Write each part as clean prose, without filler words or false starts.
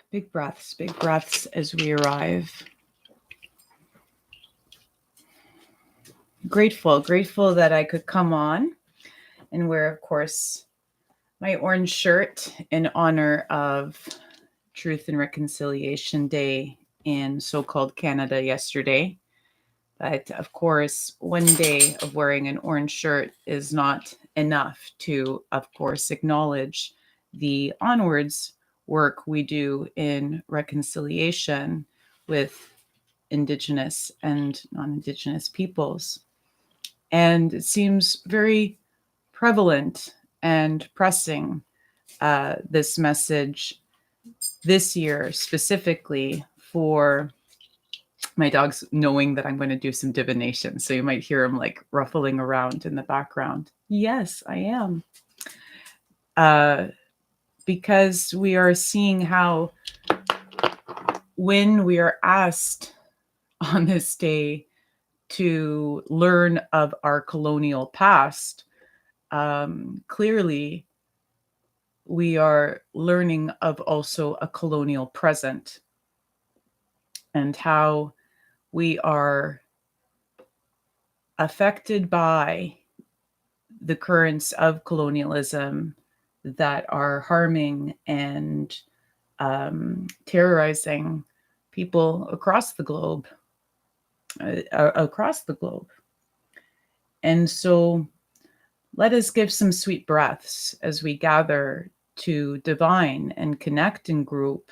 Big breaths as we arrive. Grateful that I could come on and wear, of course, my orange shirt in honor of Truth and Reconciliation Day in so-called Canada yesterday. But of course, one day of wearing an orange shirt is not enough to, of course, acknowledge the onwards work we do in reconciliation with Indigenous and non-Indigenous peoples. And it seems very prevalent and pressing, this message this year specifically for my dog's knowing that I'm going to do some divination. So you might hear him like ruffling around in the background. Yes, I am. Because we are seeing how when we are asked on this day to learn of our colonial past, clearly we are learning of also a colonial present and how we are affected by the currents of colonialism that are harming and terrorizing people across the globe. And so let us give some sweet breaths as we gather to divine and connect in group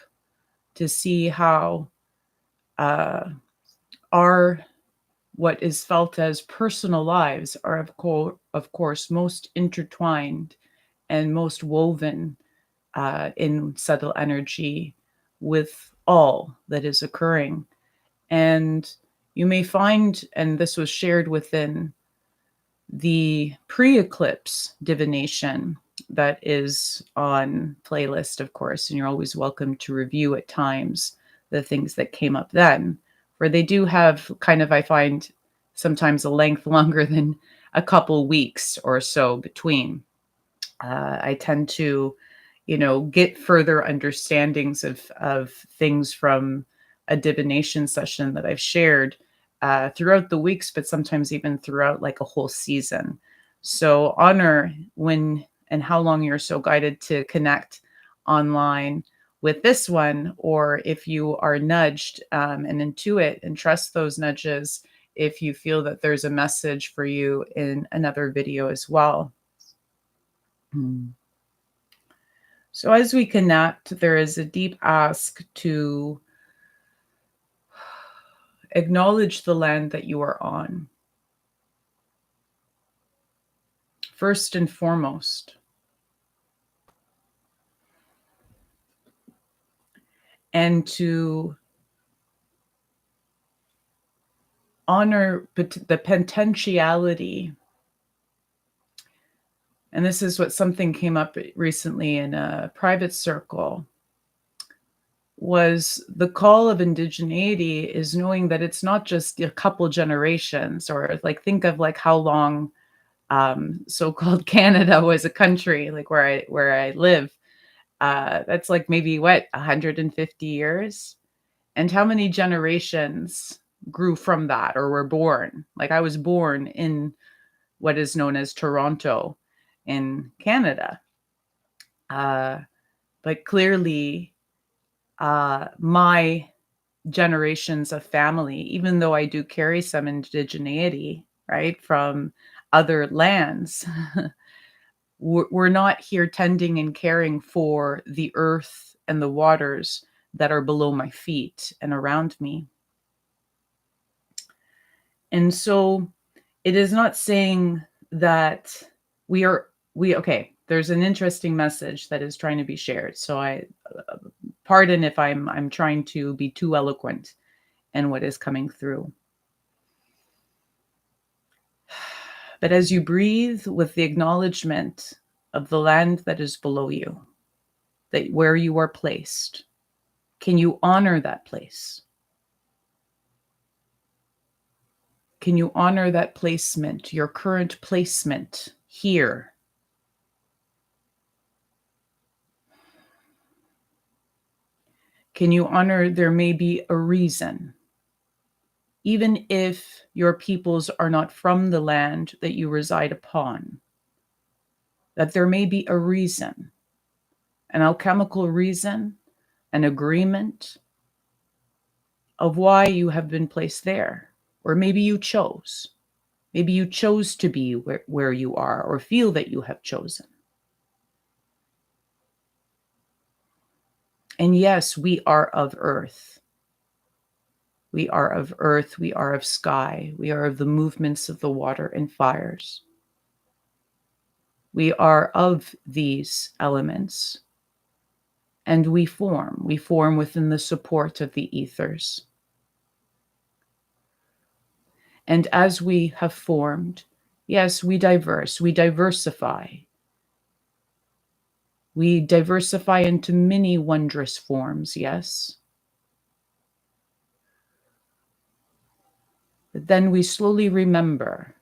to see how our what is felt as personal lives are of course most intertwined and most woven in subtle energy with all that is occurring. And you may find, and this was shared within the pre-eclipse divination that is on playlist, of course, and you're always welcome to review at times the things that came up then, where they do have kind of, I find, sometimes a length longer than a couple weeks or so between. I tend to, get further understandings of things from a divination session that I've shared throughout the weeks, but sometimes even throughout like a whole season. So honor when and how long you're so guided to connect online with this one, or if you are nudged and intuit and trust those nudges, if you feel that there's a message for you in another video as well. So as we connect, there is a deep ask to acknowledge the land that you are on. First and foremost. And to honor the potentiality. And this is what something came up recently in a private circle, was the call of indigeneity is knowing that it's not just a couple generations, or like think of like how long so-called Canada was a country, like where I live. That's like maybe 150 years, and how many generations grew from that or were born. Like I was born in what is known as Toronto in Canada, but clearly my generations of family, even though I do carry some indigeneity, right, from other lands, we're not here tending and caring for the earth and the waters that are below my feet and around me. And so it is not saying that okay, there's an interesting message that is trying to be shared. So I pardon if I'm trying to be too eloquent in what is coming through. But as you breathe with the acknowledgement of the land that is below you, that where you are placed, can you honor that place? Can you honor that placement, your current placement here? Can you honor there may be a reason, even if your peoples are not from the land that you reside upon, that there may be a reason, an alchemical reason, an agreement of why you have been placed there? Or maybe you chose. Maybe you chose to be where you are, or feel that you have chosen. And yes, we are of earth. We are of earth, we are of sky, we are of the movements of the water and fires. We are of these elements, and we form within the support of the ethers. And as we have formed, yes, we diversify. We diversify into many wondrous forms, yes. But then we slowly remember,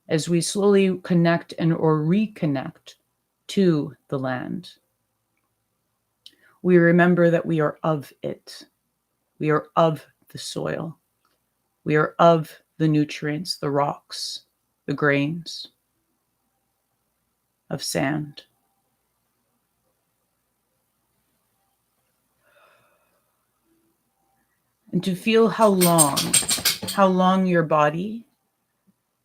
as we slowly connect or reconnect to the land, we remember that we are of it. We are of the soil. We are of the nutrients, the rocks, the grains of sand. And to feel how long your body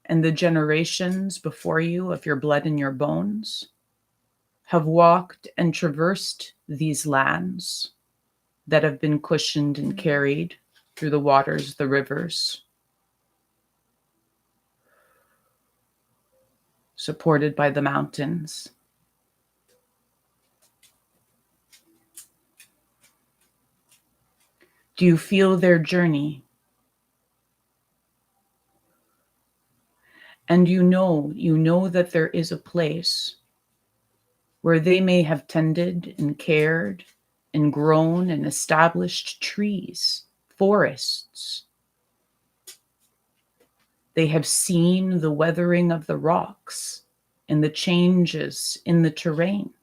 and the generations before you of your blood and your bones have walked and traversed these lands that have been cushioned and carried through the waters, the rivers, supported by the mountains. Do you feel their journey? And you know that there is a place where they may have tended and cared and grown and established trees, forests. They have seen the weathering of the rocks and the changes in the terrain.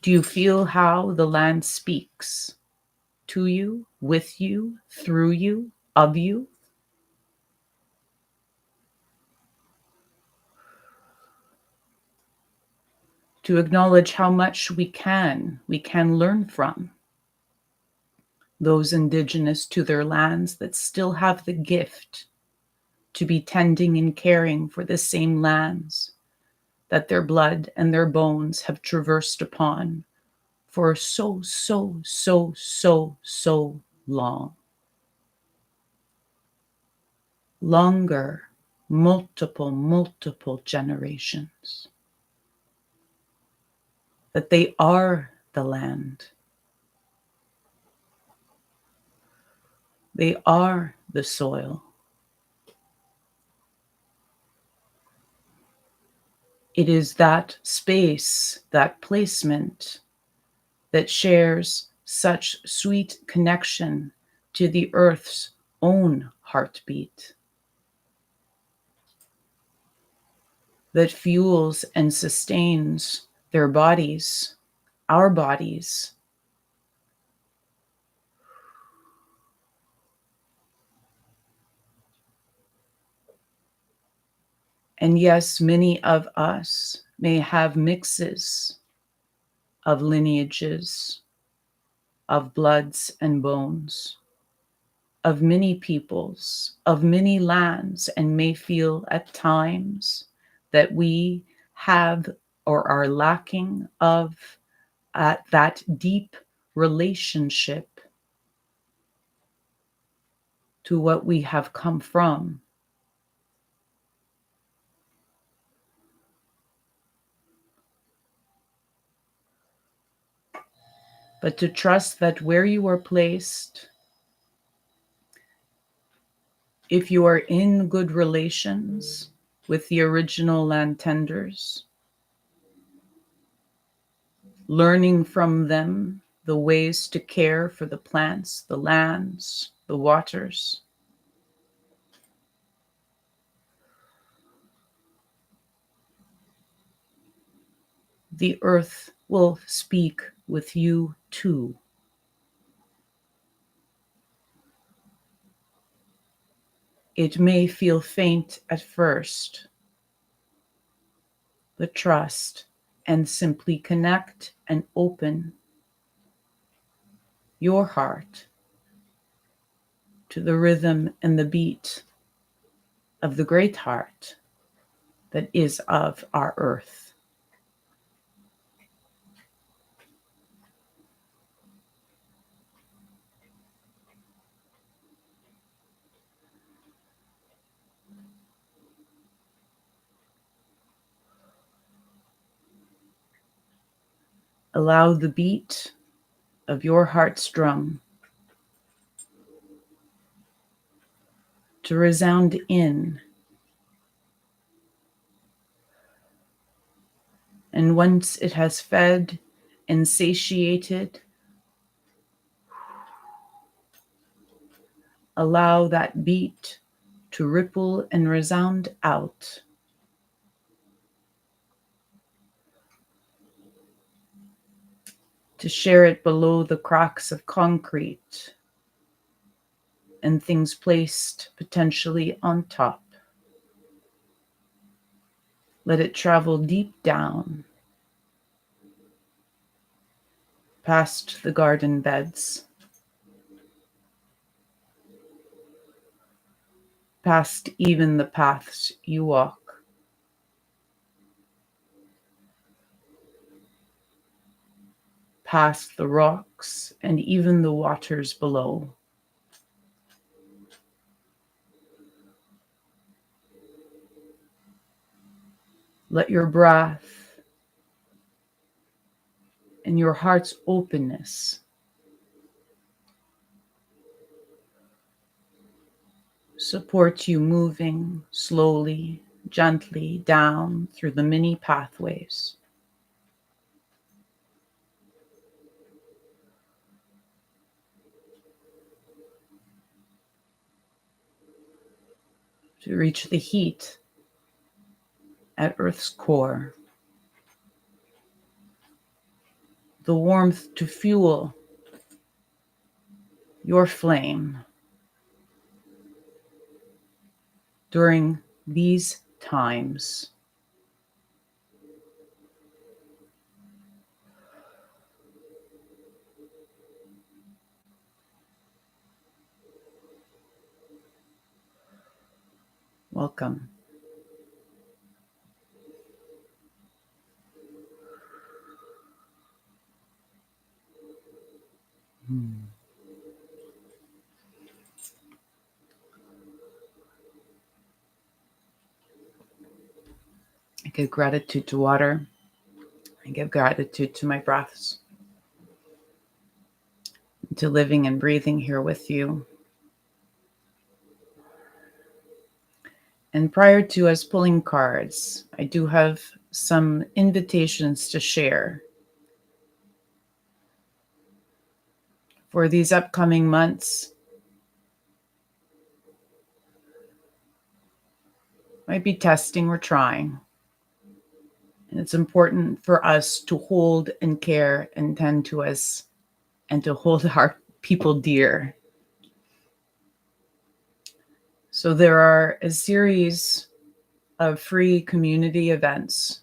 Do you feel how the land speaks to you, with you, through you, of you? To acknowledge how much we can learn from those indigenous to their lands that still have the gift to be tending and caring for the same lands that their blood and their bones have traversed upon for so long. Longer, multiple generations. That they are the land. They are the soil. It is that space, that placement that shares such sweet connection to the earth's own heartbeat, that fuels and sustains their bodies, our bodies. And yes, many of us may have mixes of lineages, of bloods and bones, of many peoples, of many lands, and may feel at times that we have or are lacking of that deep relationship to what we have come from. But to trust that where you are placed, if you are in good relations with the original land tenders, learning from them the ways to care for the plants, the lands, the waters, the earth will speak with you too. It may feel faint at first, but trust and simply connect and open your heart to the rhythm and the beat of the great heart that is of our earth. Allow the beat of your heart's drum to resound in. And once it has fed and satiated, allow that beat to ripple and resound out. To share it below the cracks of concrete and things placed potentially on top. Let it travel deep down, past the garden beds, past even the paths you walk, past the rocks and even the waters below. Let your breath and your heart's openness support you moving slowly, gently down through the many pathways. To reach the heat at Earth's core, the warmth to fuel your flame during these times. Welcome. I give gratitude to water. I give gratitude to my breaths, to living and breathing here with you. And prior to us pulling cards, I do have some invitations to share for these upcoming months. Might be testing or trying. And it's important for us to hold and care and tend to us and to hold our people dear. So there are a series of free community events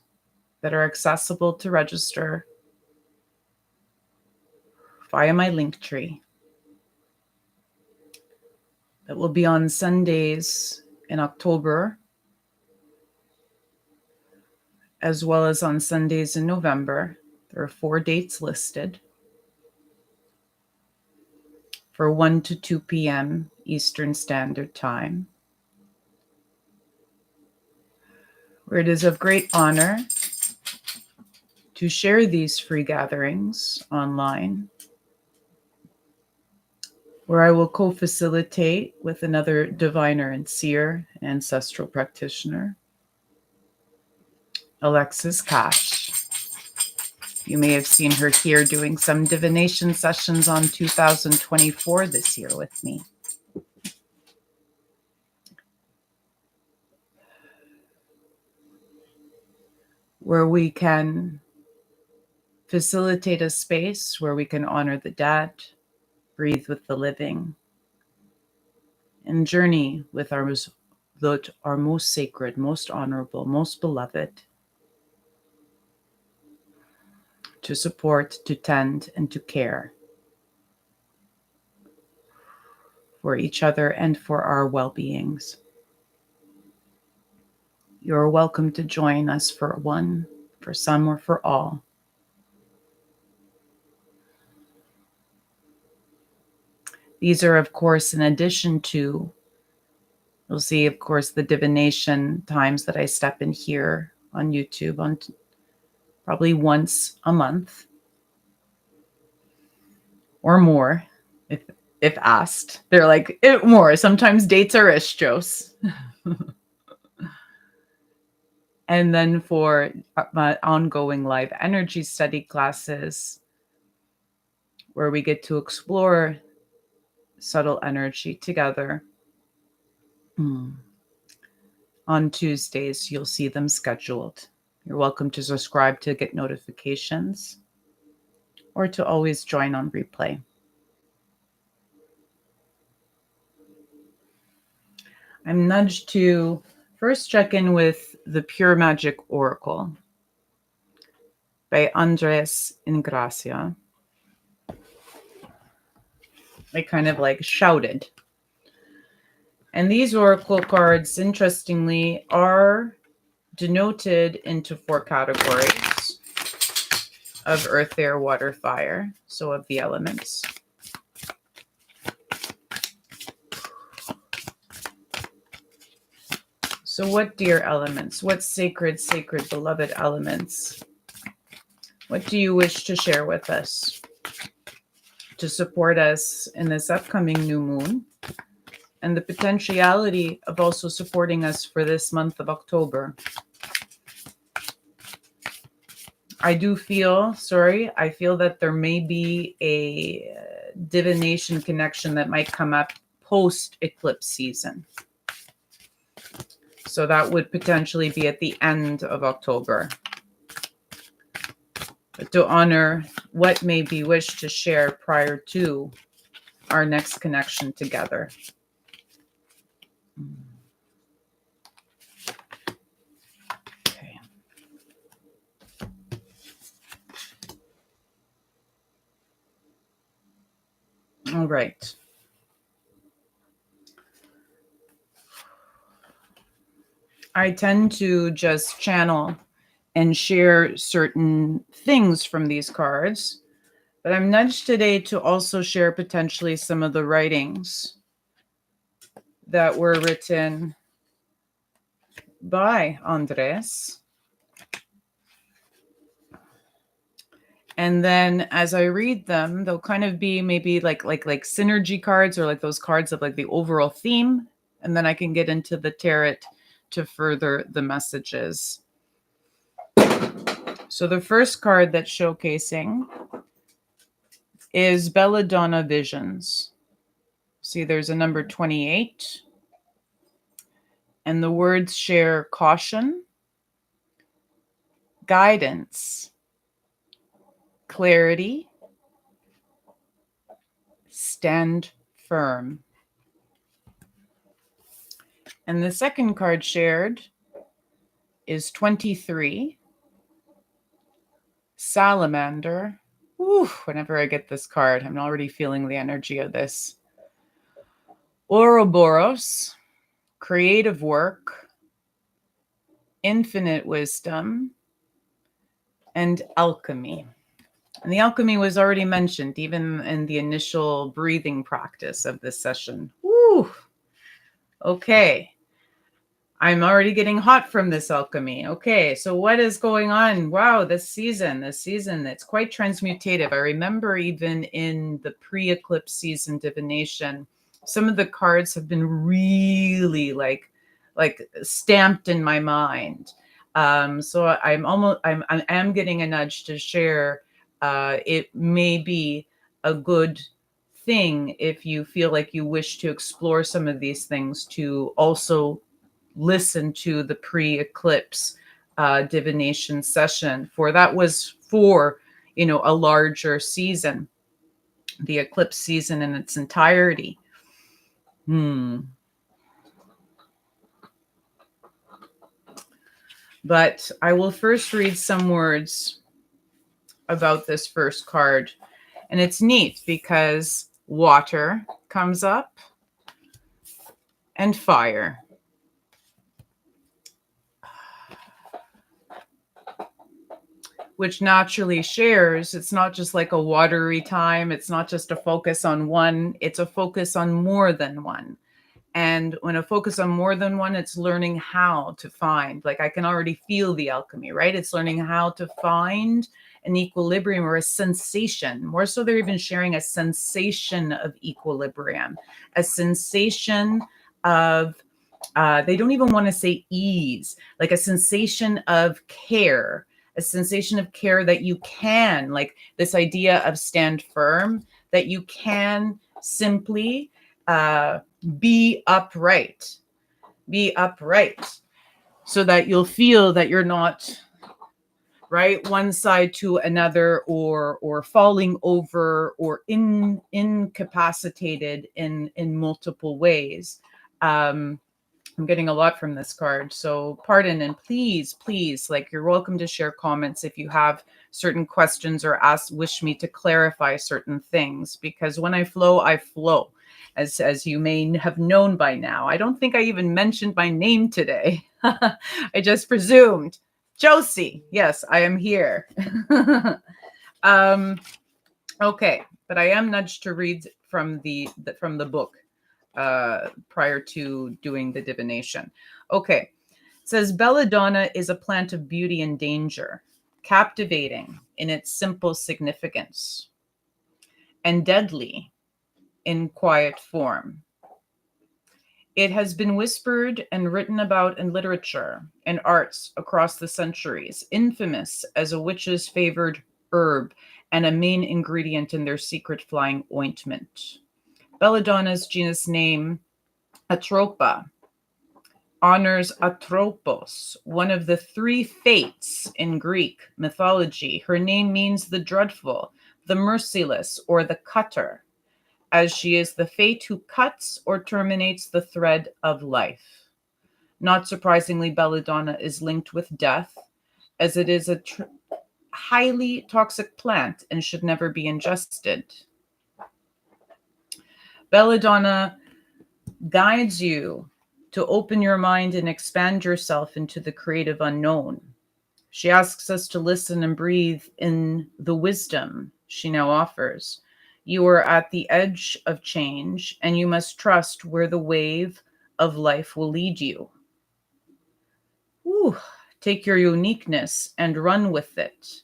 that are accessible to register via my link tree that will be on Sundays in October, as well as on Sundays in November. There are 4 dates listed for 1 to 2 p.m. Eastern Standard Time, where it is of great honor to share these free gatherings online, where I will co-facilitate with another diviner and seer, an ancestral practitioner, Alexis Cash. You may have seen her here doing some divination sessions on 2024 this year with me. Where we can facilitate a space where we can honor the dead, breathe with the living, and journey with our most sacred, most honorable, most beloved, to support, to tend, and to care for each other and for our well-beings. You're welcome to join us for one, for some, or for all. These are, of course, in addition to, you'll see, of course, the divination times that I step in here on YouTube on probably once a month or more, if asked. They're like, more. Sometimes dates are istros. And then for my ongoing live energy study classes, where we get to explore subtle energy together. On Tuesdays, you'll see them scheduled. You're welcome to subscribe to get notifications or to always join on replay. I'm nudged to first check in with the Pure Magic Oracle by Engracia. I kind of like shouted. And these oracle cards, interestingly, are denoted into 4 categories of earth, air, water, fire. So of the elements. So what dear elements, what sacred, beloved elements, what do you wish to share with us to support us in this upcoming new moon and the potentiality of also supporting us for this month of October? I feel that there may be a divination connection that might come up post-eclipse season. So that would potentially be at the end of October. But to honor what may be wished to share prior to our next connection together. Okay. All right. I tend to just channel and share certain things from these cards, but I'm nudged today to also share potentially some of the writings that were written by Andres. And then as I read them, they'll kind of be maybe like synergy cards, or like those cards of like the overall theme. And then I can get into the tarot to further the messages. So the first card that's showcasing is Belladonna Visions. See, there's a number 28. And the words share caution, guidance, clarity, stand firm. And the second card shared is 23. Salamander. Ooh, whenever I get this card, I'm already feeling the energy of this. Ouroboros, creative work, infinite wisdom, and alchemy. And the alchemy was already mentioned even in the initial breathing practice of this session. Woo! Okay. I'm already getting hot from this alchemy. Okay, so what is going on? Wow, this season, it's quite transmutative. I remember even in the pre-eclipse season divination, some of the cards have been really like stamped in my mind. So I am getting a nudge to share. It may be a good thing if you feel like you wish to explore some of these things to also listen to the pre-eclipse divination session. For that was for, a larger season, the eclipse season in its entirety. But I will first read some words about this first card. And it's neat because water comes up and fire. Which naturally shares. It's not just like a watery time. It's not just a focus on one. It's a focus on more than one. And when a focus on more than one, it's learning how to find, like I can already feel the alchemy, right? It's learning how to find an equilibrium or a sensation. More so, they're even sharing a sensation of equilibrium, a sensation of, they don't even want to say ease, like a sensation of care, a sensation of care that you can, like this idea of stand firm, that you can simply be upright, so that you'll feel that you're not right one side to another, or falling over, or incapacitated in multiple ways. I'm getting a lot from this card, so pardon, and please, like, you're welcome to share comments if you have certain questions or wish me to clarify certain things, because when I flow, as you may have known by now. I don't think I even mentioned my name today. I just presumed. Josie, yes, I am here. Okay, but I am nudged to read from the book prior to doing the divination. Okay, it says belladonna is a plant of beauty and danger, captivating in its simple significance, and deadly in quiet form. It has been whispered and written about in literature and arts across the centuries, infamous as a witch's favored herb and a main ingredient in their secret flying ointment. Belladonna's genus name, Atropa, honors Atropos, one of the three fates in Greek mythology. Her name means the dreadful, the merciless, or the cutter, as she is the fate who cuts or terminates the thread of life. Not surprisingly, belladonna is linked with death, as it is a highly toxic plant and should never be ingested. Belladonna guides you to open your mind and expand yourself into the creative unknown. She asks us to listen and breathe in the wisdom she now offers. You are at the edge of change, and you must trust where the wave of life will lead you. Ooh, take your uniqueness and run with it.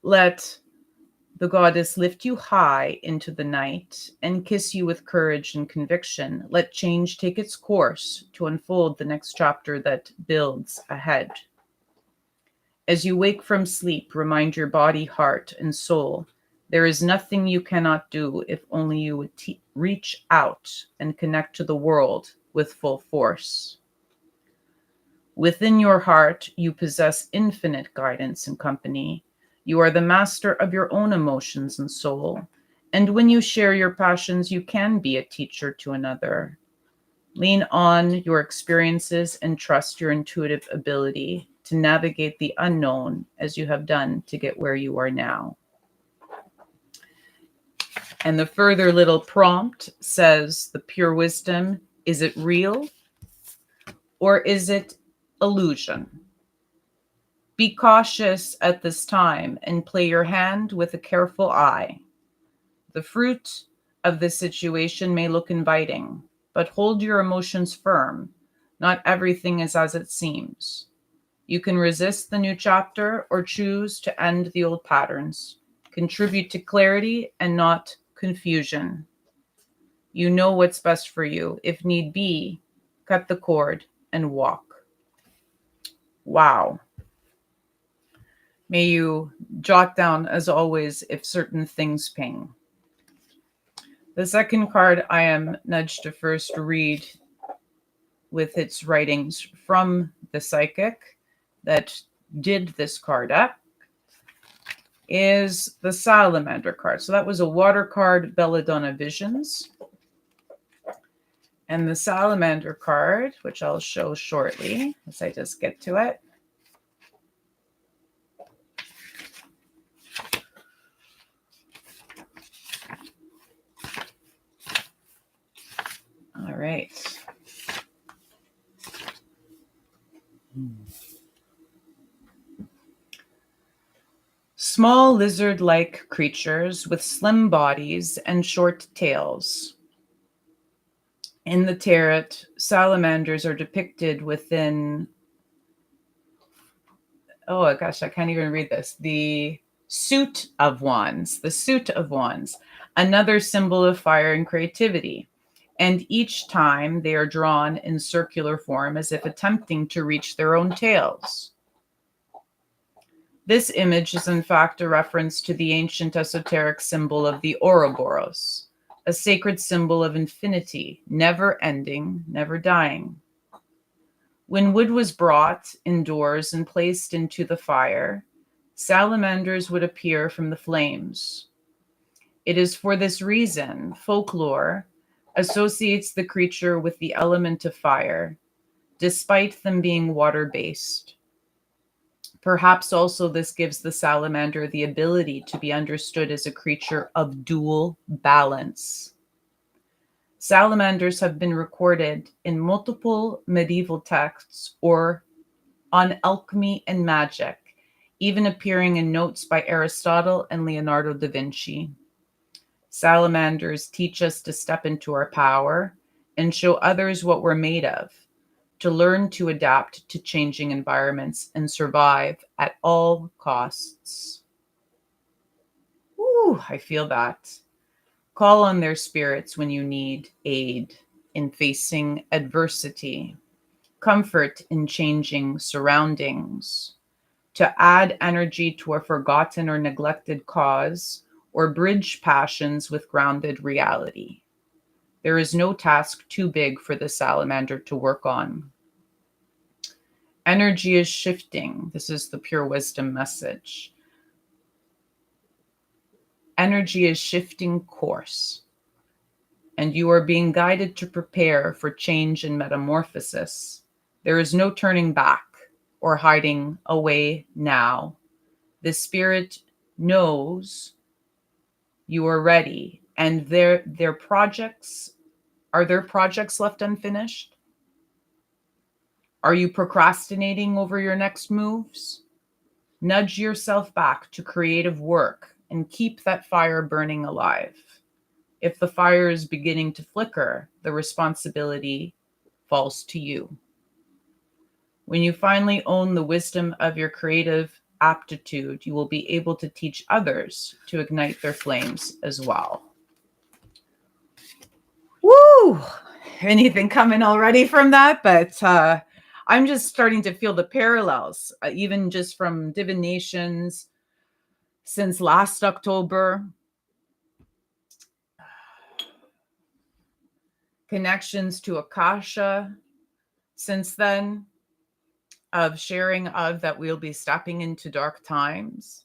Let the goddess lift you high into the night and kiss you with courage and conviction. Let change take its course to unfold the next chapter that builds ahead. As you wake from sleep, remind your body, heart, and soul, there is nothing you cannot do if only you would reach out and connect to the world with full force. Within your heart, you possess infinite guidance and company. You are the master of your own emotions and soul. And when you share your passions, you can be a teacher to another. Lean on your experiences and trust your intuitive ability to navigate the unknown as you have done to get where you are now. And the further little prompt says, the pure wisdom, is it real or is it illusion? Be cautious at this time and play your hand with a careful eye. The fruit of this situation may look inviting, but hold your emotions firm. Not everything is as it seems. You can resist the new chapter or choose to end the old patterns. Contribute to clarity and not confusion. You know what's best for you. If need be, cut the cord and walk. Wow. May you jot down, as always, if certain things ping. The second card I am nudged to first read with its writings from the psychic that did this card up is the Salamander card. So that was a water card, Belladonna Visions. And the Salamander card, which I'll show shortly as I just get to it. All right. Small lizard-like creatures with slim bodies and short tails. In the tarot, salamanders are depicted within, oh gosh, I can't even read this. The suit of wands, another symbol of fire and creativity. And each time they are drawn in circular form as if attempting to reach their own tails. This image is in fact a reference to the ancient esoteric symbol of the Ouroboros, a sacred symbol of infinity, never ending, never dying. When wood was brought indoors and placed into the fire, salamanders would appear from the flames. It is for this reason folklore associates the creature with the element of fire, despite them being water-based. Perhaps also this gives the salamander the ability to be understood as a creature of dual balance. Salamanders have been recorded in multiple medieval texts or on alchemy and magic, even appearing in notes by Aristotle and Leonardo da Vinci. Salamanders teach us to step into our power and show others what we're made of, to learn to adapt to changing environments and survive at all costs. Ooh, I feel that. Call on their spirits when you need aid in facing adversity, comfort in changing surroundings, to add energy to a forgotten or neglected cause, or bridge passions with grounded reality. There is no task too big for the salamander to work on. Energy is shifting. This is the pure wisdom message. Energy is shifting course, and you are being guided to prepare for change and metamorphosis. There is no turning back or hiding away now. The spirit knows you are ready, and their projects, are there projects left unfinished? Are you procrastinating over your next moves? Nudge yourself back to creative work and keep that fire burning alive. If the fire is beginning to flicker, the responsibility falls to you. When you finally own the wisdom of your creative aptitude, you will be able to teach others to ignite their flames as well. Woo! Anything coming already from that? But I'm just starting to feel the parallels, even just from divinations since last October. Connections to Akasha since then, of sharing of that we'll be stepping into dark times,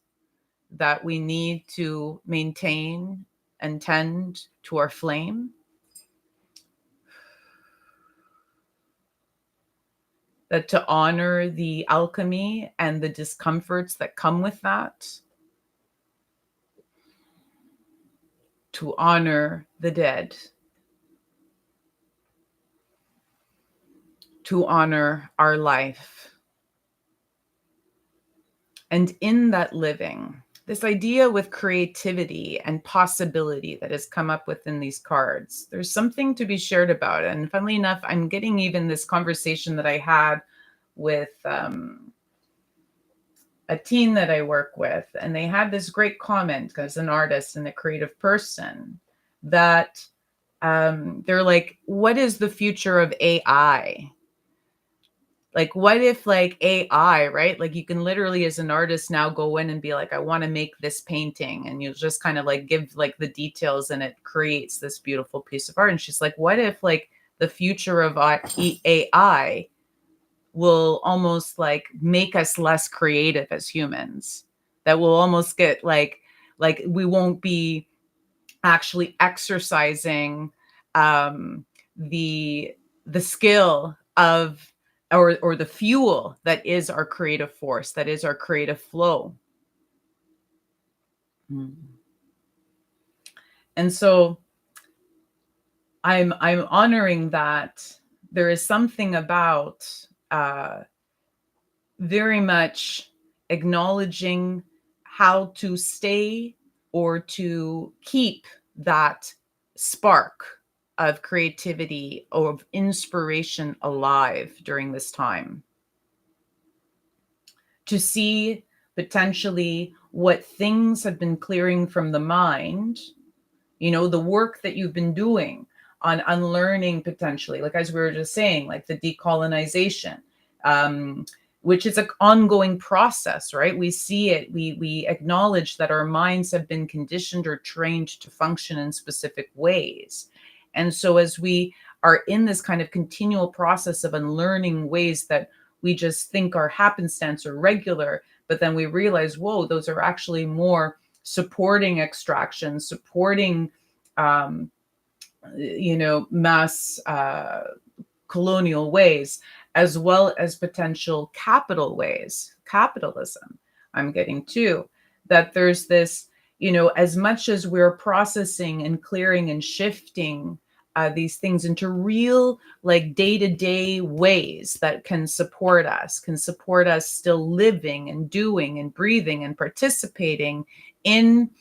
that we need to maintain and tend to our flame. That to honor the alchemy and the discomforts that come with that. To honor the dead. To honor our life. And in that living, this idea with creativity and possibility that has come up within these cards, there's something to be shared about. And funnily enough, I'm getting even this conversation that I had with a teen that I work with, and they had this great comment as an artist and a creative person that they're like, what is the future of AI? Like, what if like AI, right? Like you can literally as an artist now go in and be like, I want to make this painting. And you just kind of like give like the details and it creates this beautiful piece of art. And she's like, what if like the future of AI will almost like make us less creative as humans. That will almost get like we won't be actually exercising um, the the skill of or the fuel that is our creative force, that is our creative flow. Mm. And so I'm honoring that there is something about very much acknowledging how to stay or to keep that spark of creativity or of inspiration alive during this time. To see potentially what things have been clearing from the mind, the work that you've been doing on unlearning potentially, like as we were just saying, like the decolonization, um, which is an ongoing process, right? We see it, we acknowledge that our minds have been conditioned or trained to function in specific ways. And so as we are in this kind of continual process of unlearning ways that we just think are happenstance or regular, but then we realize, whoa, those are actually more supporting extraction, supporting, um, mass colonial ways, as well as potential capital ways, capitalism. I'm getting to that there's this, as much as we're processing and clearing and shifting these things into real, like day-to-day ways that can support us still living and doing and breathing and participating in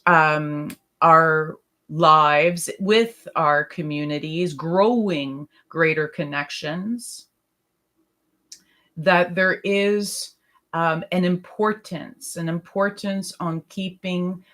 our lives with our communities, growing greater connections, that there is an importance on keeping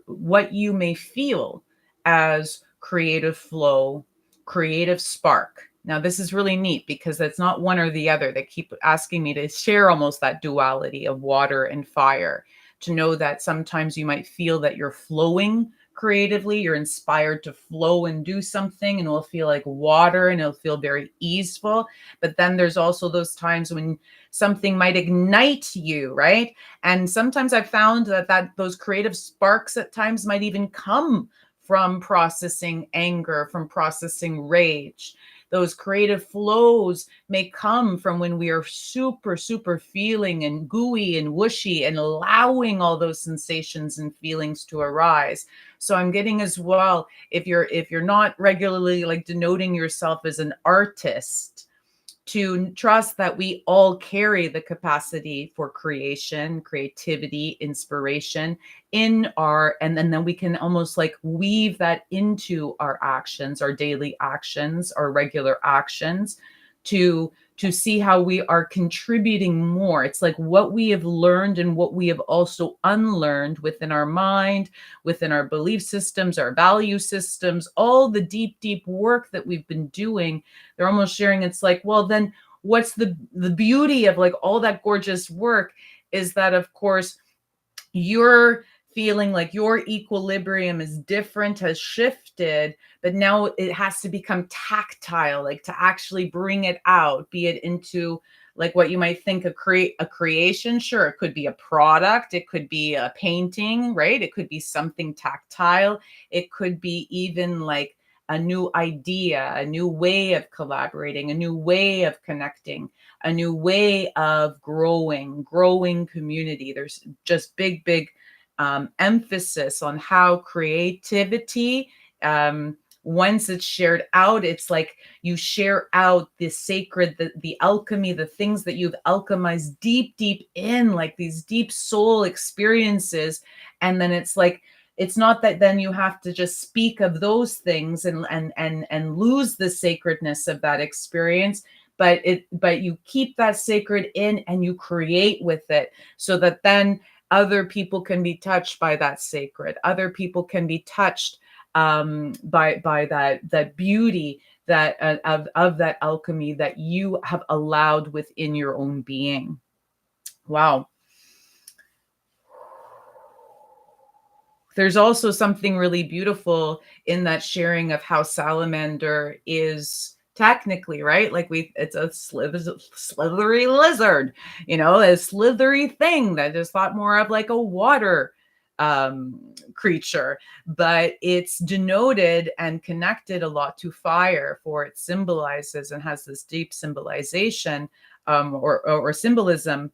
what you may feel as creative flow, creative spark. Now, this is really neat because that's not one or the other. They keep asking me to share almost that duality of water and fire, to know that sometimes you might feel that you're flowing creatively, you're inspired to flow and do something, and it'll feel like water and it'll feel very easeful. But then there's also those times when something might ignite you, right? And sometimes I've found that those creative sparks at times might even come from processing anger, from processing rage. Those creative flows may come from when we are super, super feeling and gooey and whooshy and allowing all those sensations and feelings to arise. So I'm getting as well, if you're not regularly like denoting yourself as an artist, to trust that we all carry the capacity for creation, creativity, inspiration in our, and then we can almost like weave that into our actions, our daily actions, our regular actions, to see how we are contributing more. It's like what we have learned and what we have also unlearned within our mind, within our belief systems, our value systems, all the deep, deep work that we've been doing. They're almost sharing, it's like, well, then what's the beauty of like all that gorgeous work is that, of course, you're feeling like your equilibrium is different, has shifted, but now it has to become tactile, like to actually bring it out, be it into like what you might think a creation. Sure, it could be a product, it could be a painting, right? It could be something tactile. It could be even like a new idea, a new way of collaborating, a new way of connecting, a new way of growing community. There's just big emphasis on how creativity, once it's shared out, it's like you share out the sacred, the alchemy, the things that you've alchemized deep in, like these deep soul experiences. And then it's like, it's not that then you have to just speak of those things and lose the sacredness of that experience, but you keep that sacred in and you create with it, so that then other people can be touched by that sacred. Other people can be touched by that beauty, that of that alchemy that you have allowed within your own being. Wow. There's also something really beautiful in that sharing of how salamander is technically, right? Like it's a slithery lizard, a slithery thing that is thought more of like a water creature, but it's denoted and connected a lot to fire, for it symbolizes and has this deep symbolization, or symbolism,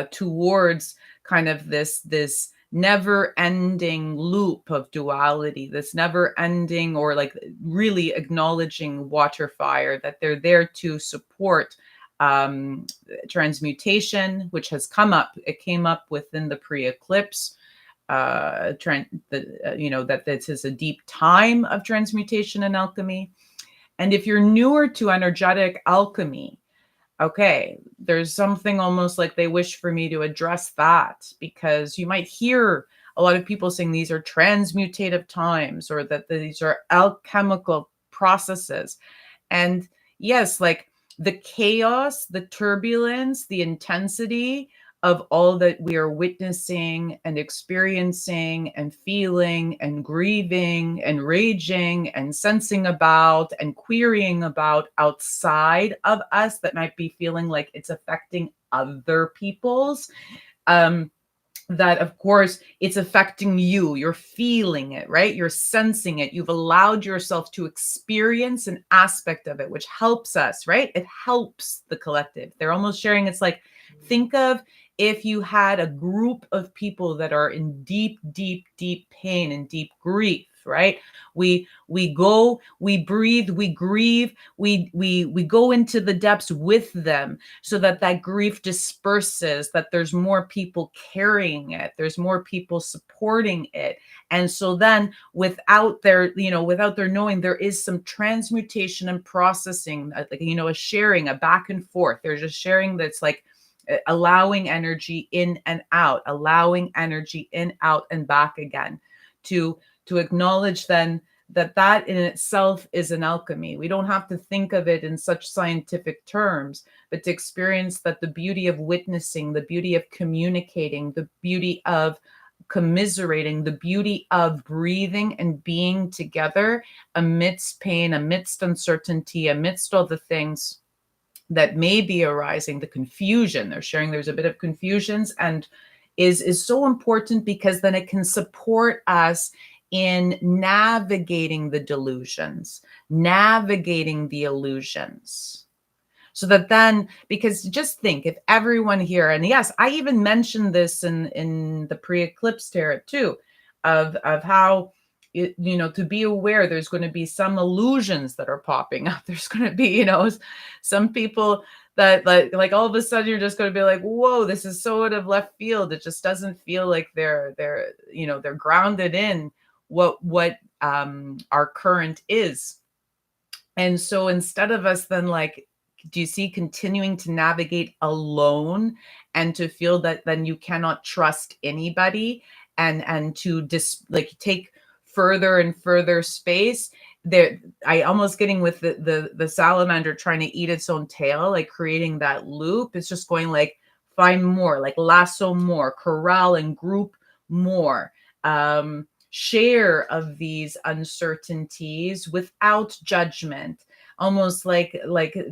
towards kind of this never ending loop of duality, this never ending, or like really acknowledging water fire, that they're there to support um, transmutation, which has come up. It came up within the pre-eclipse. That this is a deep time of transmutation and alchemy. And if you're newer to energetic alchemy, okay, there's something almost like they wish for me to address that, because you might hear a lot of people saying these are transmutative times, or that these are alchemical processes. And yes, like the chaos, the turbulence, the intensity of all that we are witnessing and experiencing and feeling and grieving and raging and sensing about and querying about outside of us, that might be feeling like it's affecting other people's, um, that of course it's affecting you. You're feeling it, right? You're sensing it. You've allowed yourself to experience an aspect of it, which helps us, right? It helps the collective. They're almost sharing. It's like, think of if you had a group of people that are in deep, deep, deep pain and deep grief, right? We go, we breathe, we grieve, we go into the depths with them, so that that grief disperses, that there's more people carrying it, there's more people supporting it. And so then without their knowing, there is some transmutation and processing, like, a sharing, a back and forth. There's just sharing that's like allowing energy in and out, allowing energy in, out, and back again, to acknowledge then that in itself is an alchemy. We don't have to think of it in such scientific terms, but to experience that the beauty of witnessing, the beauty of communicating, the beauty of commiserating, the beauty of breathing and being together amidst pain, amidst uncertainty, amidst all the things that may be arising, the confusion. They're sharing there's a bit of confusions, and is so important, because then it can support us in navigating the delusions, navigating the illusions. So that then, because just think, if everyone here, and yes, I even mentioned this in the pre-eclipse tarot too, of how to be aware there's going to be some illusions that are popping up. There's going to be, some people that like all of a sudden you're just going to be like, whoa, this is so out of left field. It just doesn't feel like they're grounded in what our current is. And so instead of us then, like, do you see, continuing to navigate alone, and to feel that then you cannot trust anybody, and to like take further and further space there. I almost getting with the salamander trying to eat its own tail, like creating that loop. It's just going like, find more, like lasso more, corral and group more, share of these uncertainties without judgment, almost like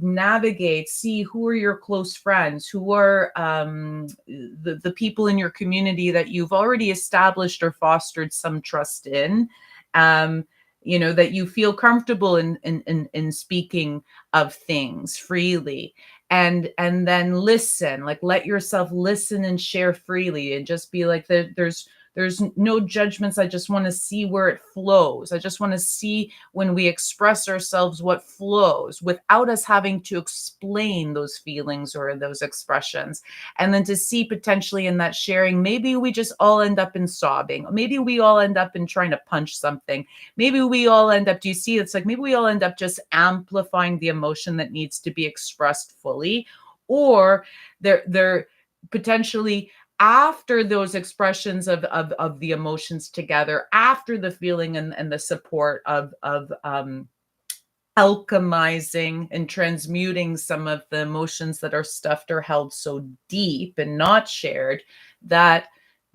navigate, see who are your close friends, who are the people in your community that you've already established or fostered some trust in, that you feel comfortable in speaking of things freely, and then listen, like let yourself listen and share freely, and just be like, there's no judgments. I just want to see where it flows. I just want to see, when we express ourselves, what flows, without us having to explain those feelings or those expressions. And then to see potentially in that sharing, maybe we just all end up in sobbing. Maybe we all end up in trying to punch something. Maybe we all end up, do you see, it's like maybe we all end up just amplifying the emotion that needs to be expressed fully. Or they're potentially, after those expressions of the emotions together, after the feeling and the support of alchemizing and transmuting some of the emotions that are stuffed or held so deep and not shared, that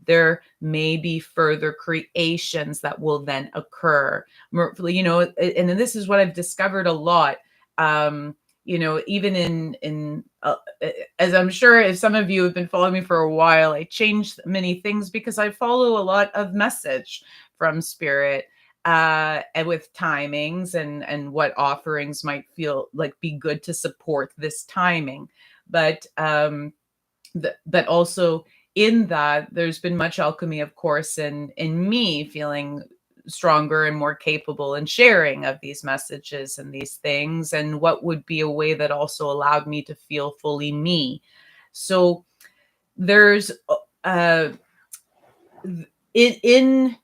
there may be further creations that will then occur. And this is what I've discovered a lot. Even in as I'm sure if some of you have been following me for a while, I changed many things because I follow a lot of message from spirit, and with timings and what offerings might feel like be good to support this timing. But but also in that there's been much alchemy, of course, in me feeling stronger and more capable in sharing of these messages and these things, and what would be a way that also allowed me to feel fully me. So there's in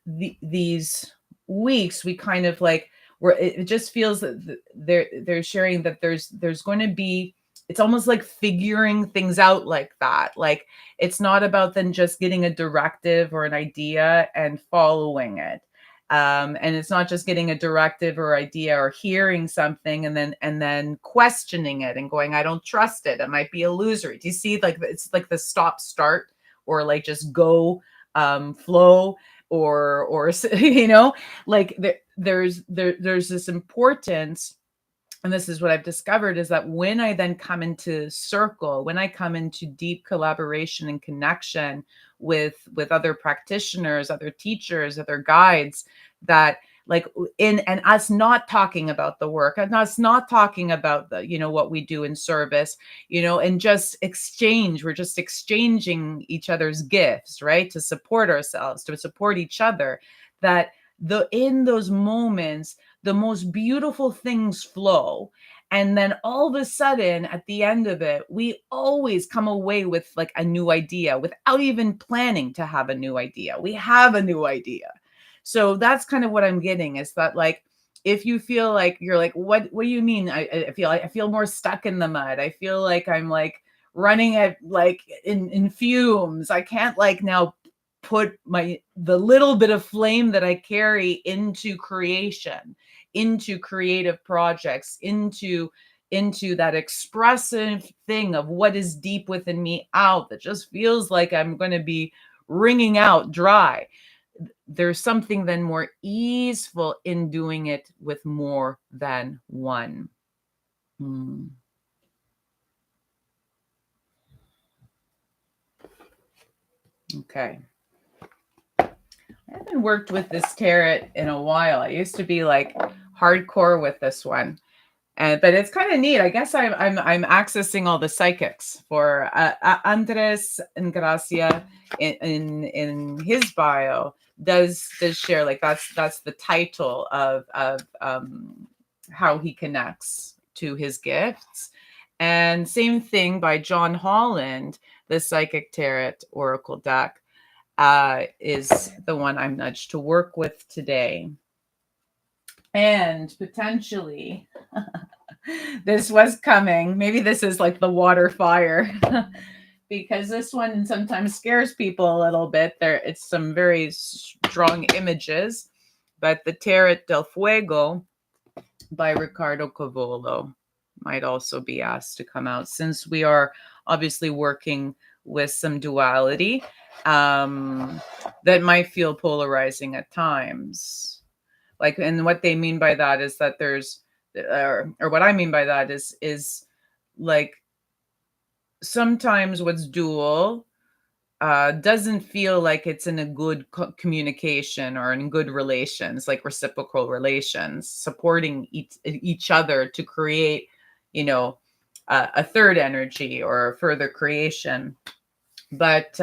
these weeks we kind of like where it just feels that they're sharing that there's going to be, it's almost like figuring things out like that. Like it's not about then just getting a directive or an idea and following it. And it's not just getting a directive or idea or hearing something and then questioning it and going, I don't trust it. It might be illusory. Do you see, like it's like the stop start, or like just go, flow, or like there's this importance. And this is what I've discovered, is that when I then come into circle, when I come into deep collaboration and connection with other practitioners, other teachers, other guides, that like in and us not talking about the work and us not talking about the what we do in service, and just exchange, we're just exchanging each other's gifts, right, to support ourselves, to support each other, that in those moments the most beautiful things flow. And then all of a sudden at the end of it, we always come away with like a new idea without even planning to have a new idea. We have a new idea. So that's kind of what I'm getting, is that like, if you feel like you're like, what do you mean? I feel more stuck in the mud. I feel like I'm like running at like in fumes. I can't like now put the little bit of flame that I carry into creation, into creative projects, into that expressive thing of what is deep within me out, that just feels like I'm going to be wringing out dry. There's something then more easeful in doing it with more than one. Okay. I haven't worked with this tarot in a while. I used to be like hardcore with this one. But it's kind of neat. I guess I'm accessing all the psychics for Andres Engracia in his bio does share, like that's the title of how he connects to his gifts. And same thing by John Holland, the Psychic Tarot Oracle deck is the one I'm nudged to work with today. And potentially, this was coming. Maybe this is like the water fire, because this one sometimes scares people a little bit. It's some very strong images, but the Tarot del Fuego by Ricardo Cavolo might also be asked to come out, since we are obviously working with some duality that might feel polarizing at times. Like, and what they mean by that is that there's, or what I mean by that is like sometimes what's dual doesn't feel like it's in a good communication or in good relations, like reciprocal relations, supporting each other to create, a third energy or further creation. But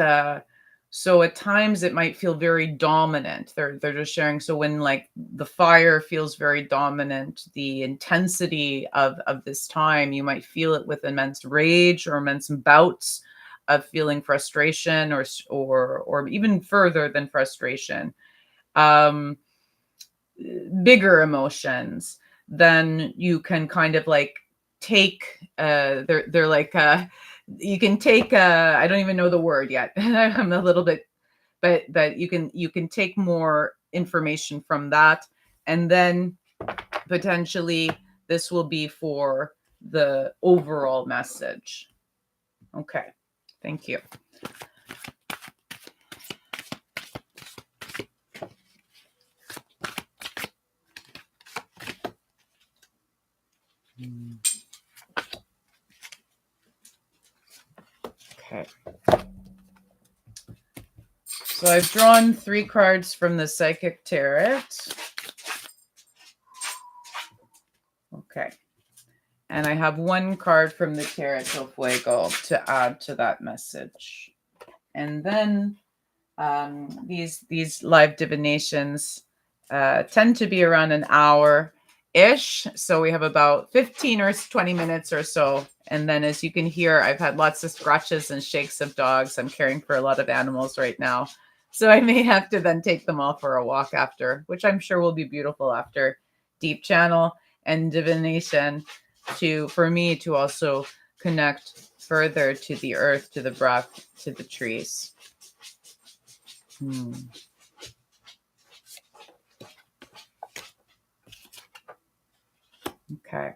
so at times it might feel very dominant. They're just sharing. So when like the fire feels very dominant, the intensity of this time, you might feel it with immense rage or immense bouts of feeling frustration or even further than frustration, bigger emotions. Then you can kind of like take they're like you can take I don't even know the word yet. I'm a little bit, but you can take more information from that, and then potentially this will be for the overall message. Okay, thank you. Okay. So I've drawn 3 cards from the Psychic Tarot. Okay. And I have 1 card from the Tarot del Fuego to add to that message. And then these live divinations tend to be around an hour ish. So we have about 15 or 20 minutes or so. And then, as you can hear, I've had lots of scratches and shakes of dogs. I'm caring for a lot of animals right now. So I may have to then take them all for a walk after, which I'm sure will be beautiful after Deep Channel and Divination, for me to also connect further to the earth, to the breath, to the trees. Okay.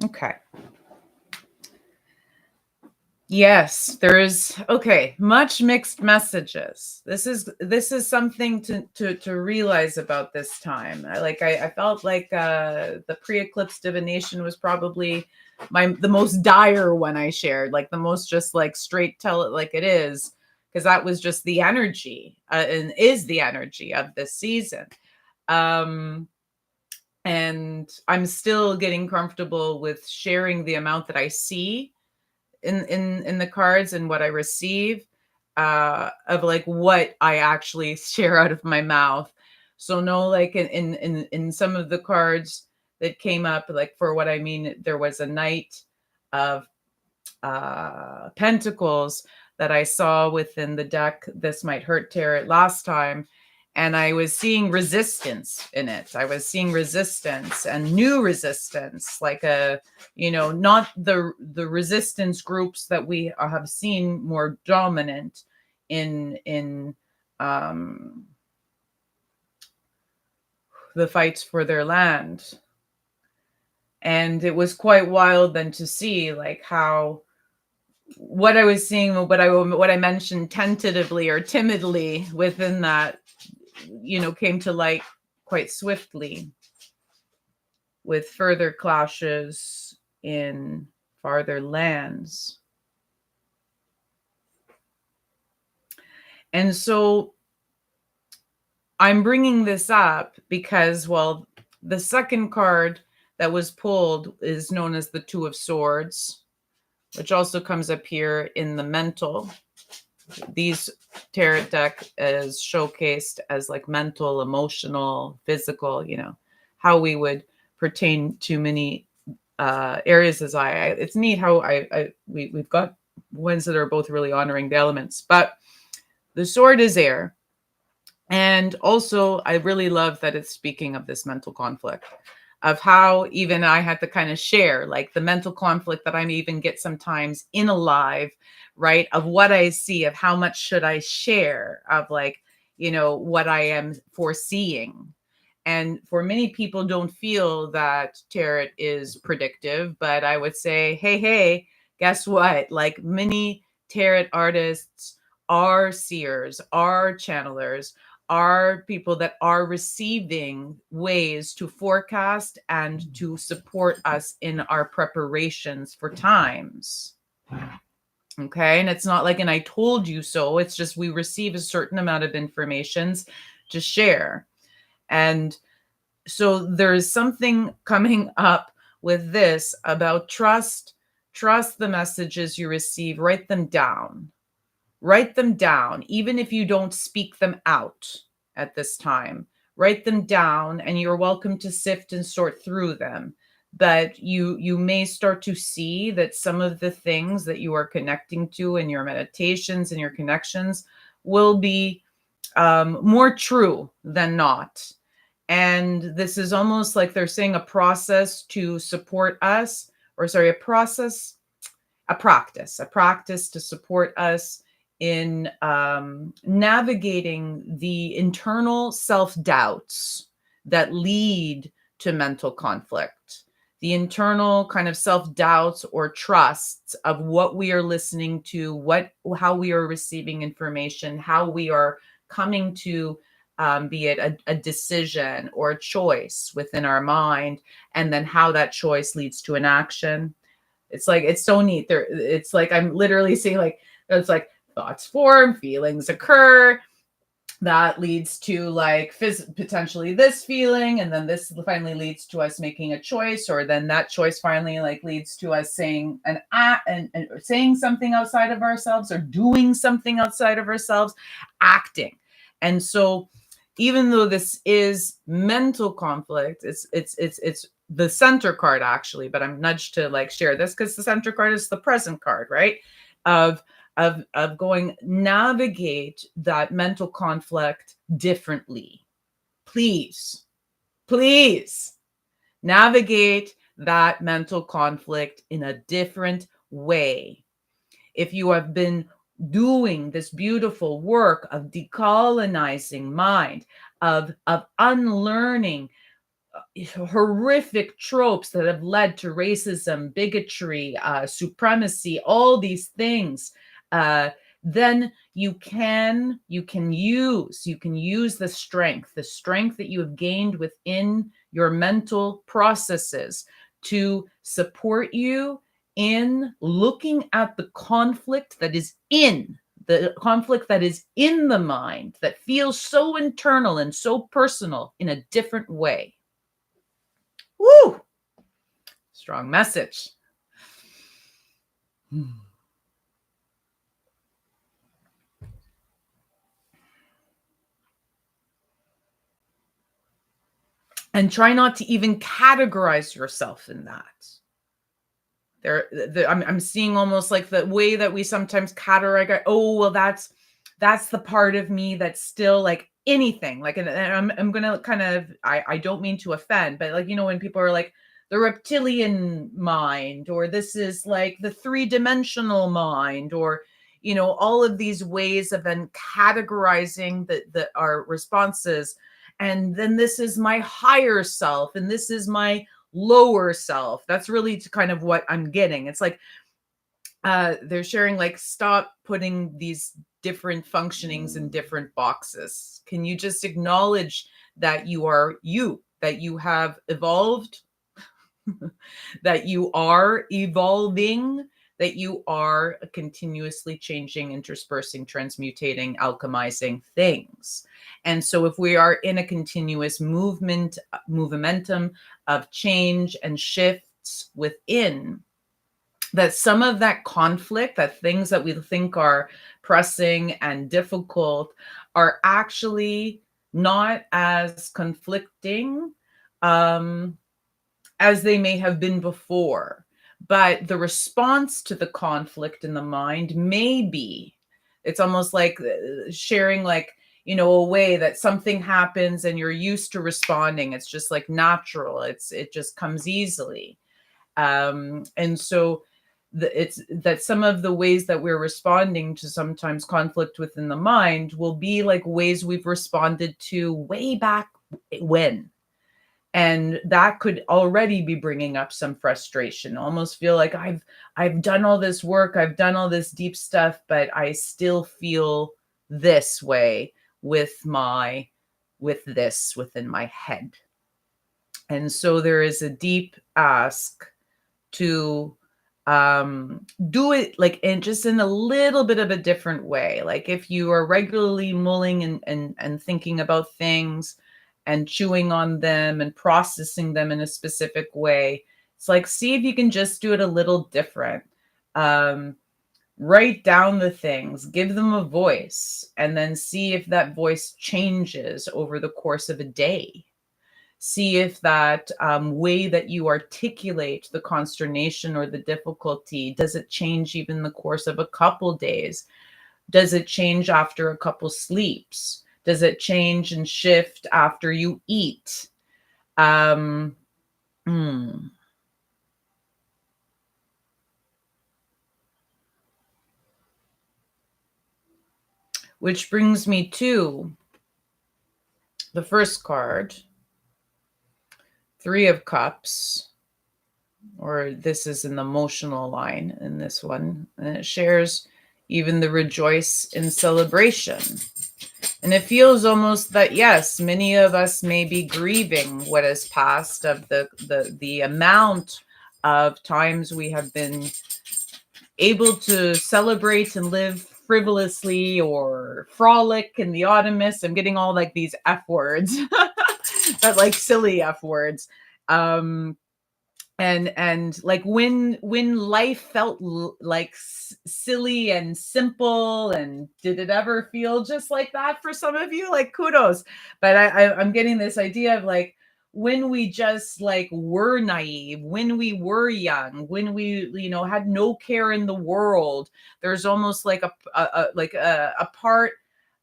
Okay. Yes, there is much mixed messages. This is something to realize about this time. I felt like the pre-eclipse divination was probably the most dire one I shared, like the most just like straight tell it like it is, because that was just the energy and is the energy of this season. And I'm still getting comfortable with sharing the amount that I see in the cards and what I receive, of like what I actually share out of my mouth. So no, like in some of the cards that came up, like for what I mean, there was a Knight of Pentacles that I saw within the deck. This Might Hurt Tarot last time. And I was seeing resistance in it. I was seeing resistance and new resistance, like not the resistance groups that we have seen more dominant in the fights for their land. And it was quite wild then to see like how what I was seeing, what I mentioned tentatively or timidly within that, came to light quite swiftly with further clashes in farther lands. And so I'm bringing this up because, well, the second card that was pulled is known as the Two of Swords, which also comes up here in the mental. These tarot deck is showcased as like mental, emotional, physical, how we would pertain to many areas as it's neat how we've got ones that are both really honoring the elements, but the sword is air. And also I really love that it's speaking of this mental conflict, of how even I had to kind of share like the mental conflict that I even get sometimes in a live, right? Of what I see, of how much should I share, of like, what I am foreseeing. And for many people don't feel that tarot is predictive, but I would say, hey, guess what? Like many tarot artists are seers, are channelers, are people that are receiving ways to forecast and to support us in our preparations for times. Okay. And it's not like an I told you so. It's just we receive a certain amount of information to share. And so there's something coming up with this about trust the messages you receive, write them down, even if you don't speak them out at this time. Write them down, and you're welcome to sift and sort through them. But you may start to see that some of the things that you are connecting to in your meditations and your connections will be more true than not. And this is almost like they're saying a process to support us, a practice to support us in navigating the internal self-doubts that lead to mental conflict, the internal kind of self-doubts or trusts of what we are listening to, how we are receiving information, how we are coming to be it a decision or a choice within our mind, and then how that choice leads to an action. It's like, it's so neat. There, it's like I'm literally seeing like, it's like thoughts form, feelings occur, that leads to like potentially this feeling, and then this finally leads to us making a choice, or then that choice finally like leads to us saying an act, and saying something outside of ourselves, or doing something outside of ourselves, acting. And so even though this is mental conflict, it's the center card actually, but I'm nudged to like share this because the center card is the present card, right? Of going, navigate that mental conflict differently. Please, please navigate that mental conflict in a different way. If you have been doing this beautiful work of decolonizing mind, of unlearning horrific tropes that have led to racism, bigotry, supremacy, all these things, then you can use the strength that you have gained within your mental processes to support you in looking at the conflict that is in the mind, that feels so internal and so personal, in a different way. Woo! Strong message. And try not to even categorize yourself in that. I'm seeing almost like the way that we sometimes categorize. Oh, well, that's the part of me that's still like anything. Like, and I'm gonna kind of, I don't mean to offend, but like, when people are like the reptilian mind, or this is like the 3-dimensional mind, or all of these ways of then categorizing our responses. And then this is my higher self, and this is my lower self. That's really kind of what I'm getting. It's like they're sharing like, stop putting these different functionings in different boxes. Can you just acknowledge that you are you, that you have evolved, that you are evolving, that you are continuously changing, interspersing, transmutating, alchemizing things. And so if we are in a continuous momentum of change and shifts within, that some of that conflict, that things that we think are pressing and difficult, are actually not as conflicting as they may have been before. But the response to the conflict in the mind may be, it's almost like sharing like, a way that something happens and you're used to responding. It's just like natural. It just comes easily. And so it's that some of the ways that we're responding to sometimes conflict within the mind will be like ways we've responded to way back when. And that could already be bringing up some frustration. Almost feel like I've done all this work, I've done all this deep stuff, but I still feel this way with this within my head. And so there is a deep ask to do it like just in a little bit of a different way. Like if you are regularly mulling and thinking about things and chewing on them and processing them in a specific way, it's like, see if you can just do it a little different. Write down the things, give them a voice, and then see if that voice changes over the course of a day. See if that way that you articulate the consternation or the difficulty, does it change even the course of a couple days? Does it change after a couple sleeps? Does it change and shift after you eat? Which brings me to the first card, 3 of Cups, or this is an emotional line in this one, and it shares even the rejoice in celebration. And it feels almost that, yes, many of us may be grieving what has passed, of the amount of times we have been able to celebrate and live frivolously or frolic in the autumnist. I'm getting all like these F words, but like silly F words. Um, and like when life felt like silly and simple, and did it ever feel just like that for some of you? Like, kudos. But I'm getting this idea of like, when we just like were naive, when we were young, when we, you know, had no care in the world, there's almost like a part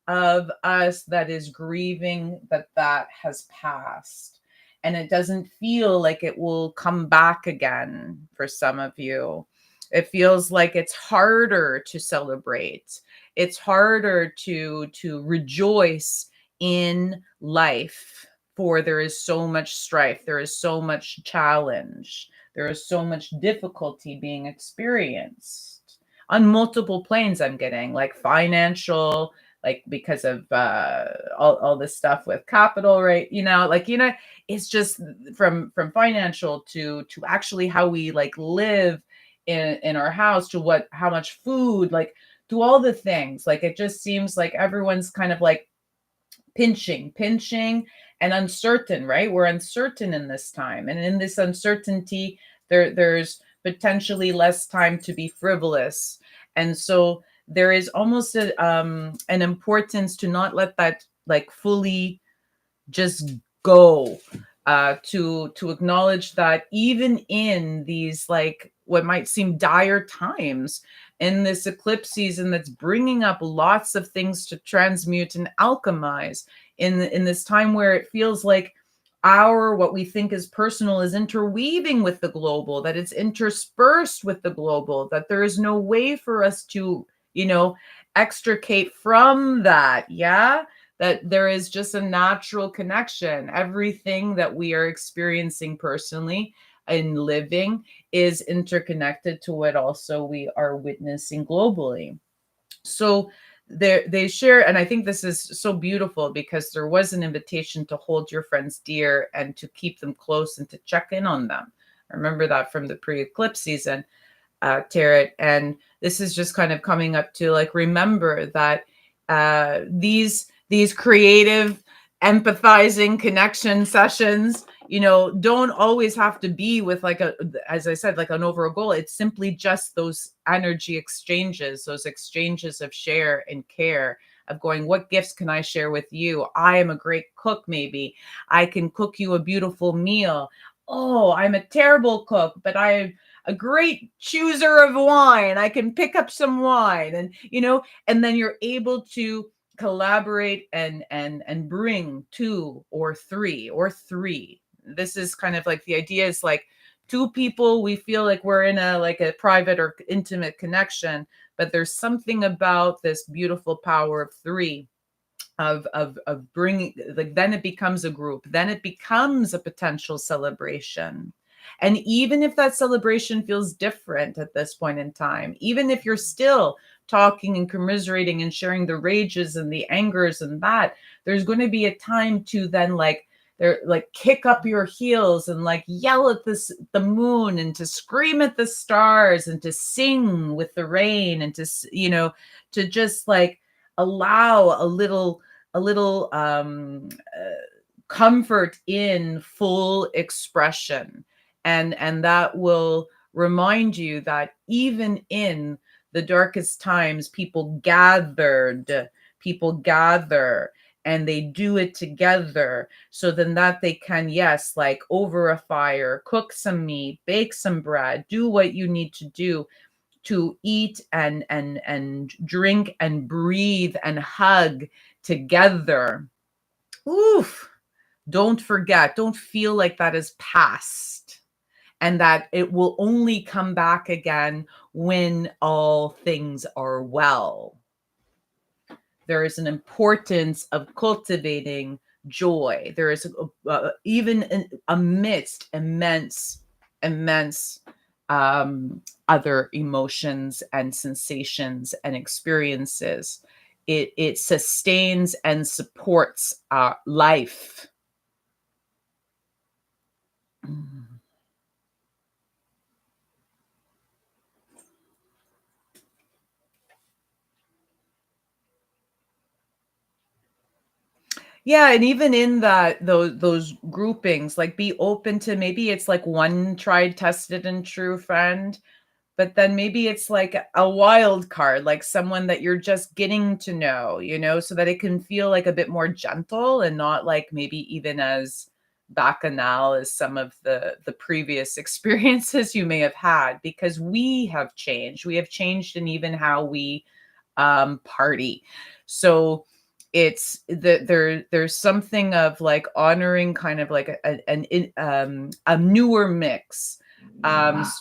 of us that is grieving that has passed, and it doesn't feel like it will come back again. For some of you, it feels like it's harder to celebrate, it's harder to rejoice in life, for there is so much strife, there is so much challenge, there is so much difficulty being experienced on multiple planes. I'm getting like financial, like because of all this stuff with capital, right? You know, like, you know, it's just from financial to actually how we like live in our house, to what, how much food, like, to all the things. Like, it just seems like everyone's kind of like pinching and uncertain, right? We're uncertain in this time, and in this uncertainty, there's potentially less time to be frivolous. And so there is almost an importance to not let that like fully just go, to acknowledge that even in these like what might seem dire times, in this eclipse season that's bringing up lots of things to transmute and alchemize, in this time where it feels like our what we think is personal is interweaving with the global, that it's interspersed with the global, that there is no way for us to, you know, extricate from that. Yeah, that there is just a natural connection. Everything that we are experiencing personally and living is interconnected to what also we are witnessing globally. So they share, and I think this is so beautiful, because there was an invitation to hold your friends dear and to keep them close and to check in on them. I remember that from the pre-eclipse season, Tarot. And this is just kind of coming up to like, remember that these creative, empathizing connection sessions, you know, don't always have to be with like a, as I said, like an overall goal. It's simply just those energy exchanges, those exchanges of share and care, of going, what gifts can I share with you? I am a great cook. Maybe I can cook you a beautiful meal. Oh, I'm a terrible cook, but I'm a great chooser of wine. I can pick up some wine, and, you know, and then you're able to collaborate and bring two or three. This is kind of like, the idea is like, two people, we feel like we're in a like a private or intimate connection, but there's something about this beautiful power of three, of bringing, like, then it becomes a group, then it becomes a potential celebration. And even if that celebration feels different at this point in time, even if you're still talking and commiserating and sharing the rages and the angers and that, there's going to be a time to then like, they're like, kick up your heels and like yell at this the moon, and to scream at the stars, and to sing with the rain, and to, you know, to just like allow a little comfort in full expression. And that will remind you that even in the darkest times, people gather, and they do it together, so then that they can, yes, like over a fire, cook some meat, bake some bread, do what you need to do to eat and drink and breathe and hug together. Oof. Don't forget, don't feel like that is past, and that it will only come back again when all things are well. There is an importance of cultivating joy. There is even amidst immense other emotions and sensations and experiences. it sustains and supports life. Yeah, and even in that those groupings, like be open to, maybe it's like one tried, tested, and true friend, but then maybe it's like a wild card, like someone that you're just getting to know, so that it can feel like a bit more gentle and not like maybe even as bacchanal as some of the previous experiences you may have had, because we have changed. We have changed in even how we party. So it's there's something of like honoring kind of like a newer mix,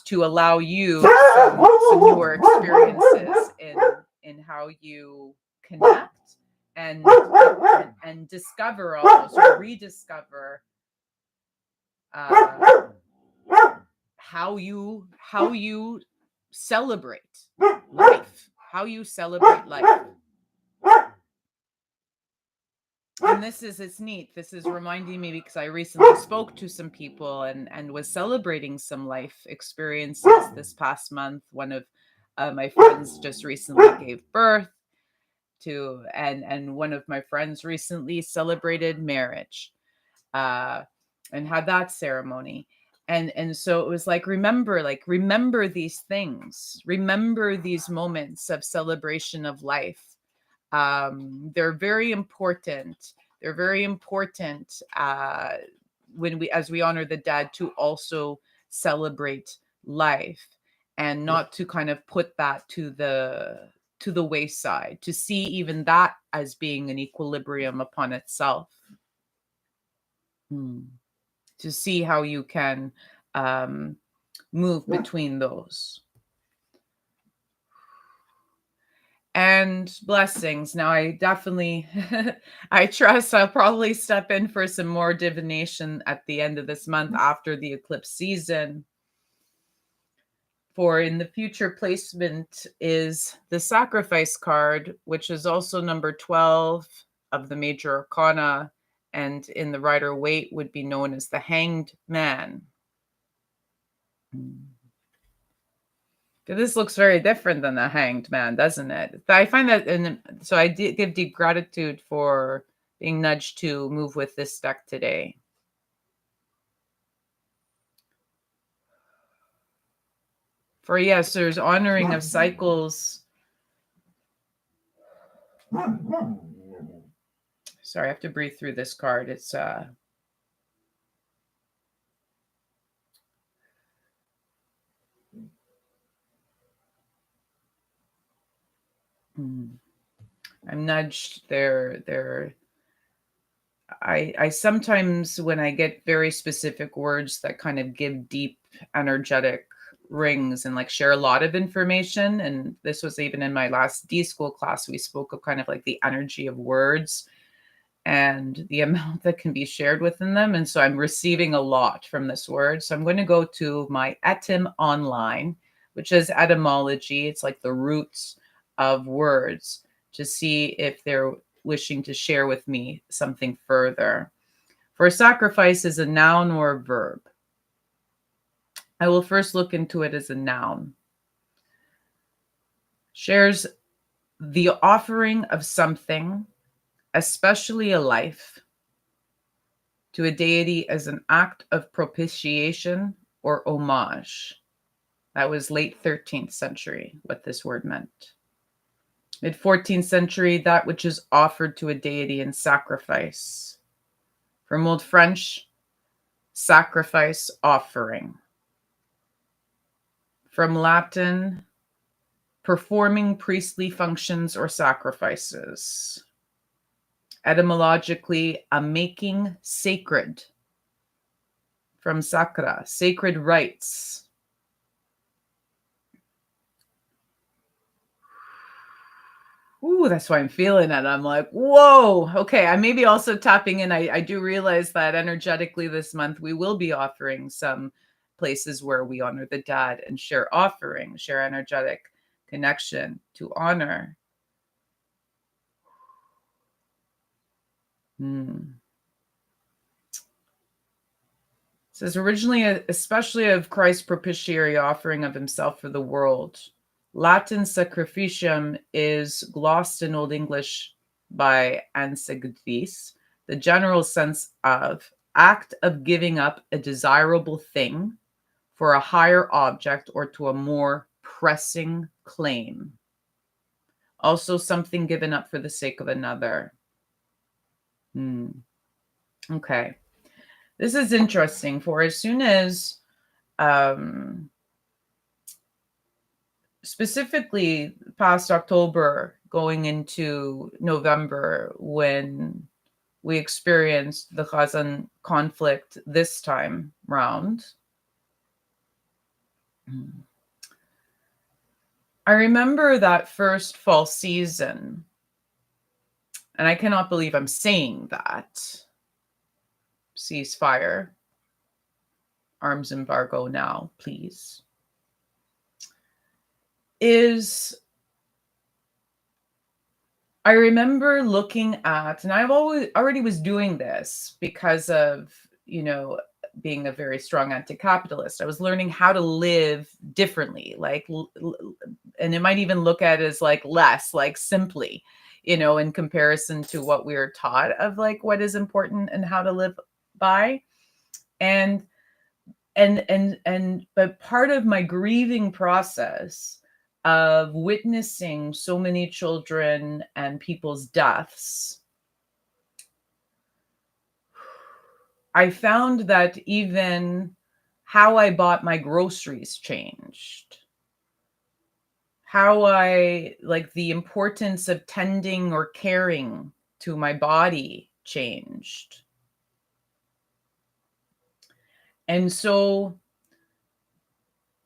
to allow you some newer experiences in how you connect and discover, almost, or rediscover uh, how you celebrate life, how you celebrate life. And it's neat. This is reminding me because I recently spoke to some people and was celebrating some life experiences this past month. One of my friends just recently gave birth to, and one of my friends recently celebrated marriage, uh, and had that ceremony. And so it was like, remember these things, remember these moments of celebration of life. They're very important. They're very important, when as we honor the dead, to also celebrate life, and not to kind of put that to the wayside, to see even that as being an equilibrium upon itself. Hmm. To see how you can um, move between those. And blessings. Now, I definitely, I trust I'll probably step in for some more divination at the end of this month after the eclipse season. For in the future placement is the sacrifice card, which is also number 12 of the major arcana, and in the Rider Waite would be known as the Hanged Man. This looks very different than the Hanged Man, doesn't it? I find that, so I give deep gratitude for being nudged to move with this deck today. For yes, there's honoring of cycles. Sorry, I have to breathe through this card. It's I'm nudged there. I sometimes, when I get very specific words that kind of give deep energetic rings and like share a lot of information, and this was even in my last D school class, we spoke of kind of like the energy of words and the amount that can be shared within them. And so I'm receiving a lot from this word. So I'm going to go to my etym online, which is etymology. It's like the roots of words, to see if they're wishing to share with me something further. For sacrifice is a noun or a verb. I will first look into it as a noun. Shares the offering of something, especially a life, to a deity as an act of propitiation or homage. That was late 13th century, what this word meant. Mid 14th century, that which is offered to a deity in sacrifice. From Old French, sacrifice, offering. From Latin, performing priestly functions or sacrifices. Etymologically, a making sacred. From sacra, sacred rites. Ooh, that's why I'm feeling it. I'm like, whoa, okay. I may be also tapping in. I do realize that energetically this month we will be offering some places where we honor the dad and share offering, share energetic connection to honor. Hmm. It says originally, especially of Christ's propitiatory offering of himself for the world. Latin sacrificium is glossed in Old English by Ansigdis, the general sense of act of giving up a desirable thing for a higher object or to a more pressing claim. Also, something given up for the sake of another. Okay. This is interesting. For as soon as, specifically past October, going into November, when we experienced the Gazan conflict this time round, I remember that first fall season, and I cannot believe I'm saying that. Ceasefire, arms embargo now, please. I remember looking at, and I've already was doing this because of, being a very strong anti-capitalist. I was learning how to live differently, and it might even look at it as like less, like simply, in comparison to what we were taught of like what is important and how to live by. And but part of my grieving process of witnessing so many children and people's deaths, I found that even how I bought my groceries changed. How the importance of tending or caring to my body changed. And so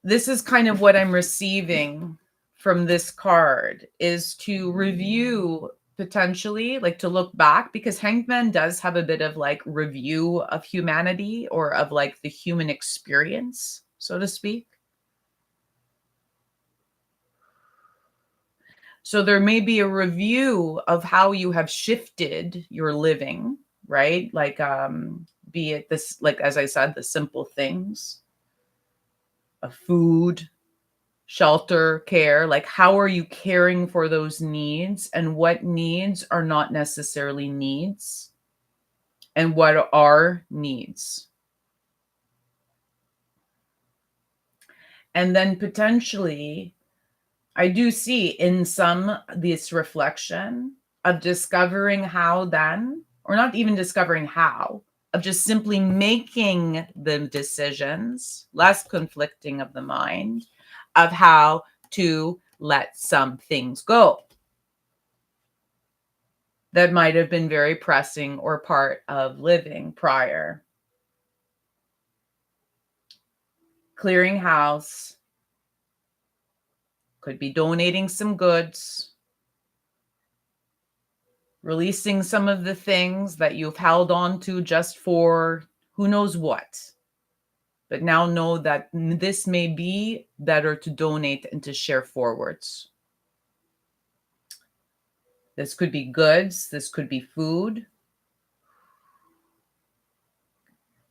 this is kind of what I'm receiving from this card, is to review, potentially, like to look back, because Hangman does have a bit of like review of humanity, or of like the human experience, so to speak. So there may be a review of how you have shifted your living, right? Like, be it this, like, as I said, the simple things of food, shelter, care, like how are you caring for those needs, and what needs are not necessarily needs, and what are needs. And then potentially, I do see in some this reflection of discovering how then, or not even discovering how, of just simply making the decisions, less conflicting of the mind, of how to let some things go that might have been very pressing or part of living prior. Clearing house, could be donating some goods, releasing some of the things that you've held on to just for who knows what. But now know that this may be better to donate and to share forwards. This could be goods, this could be food.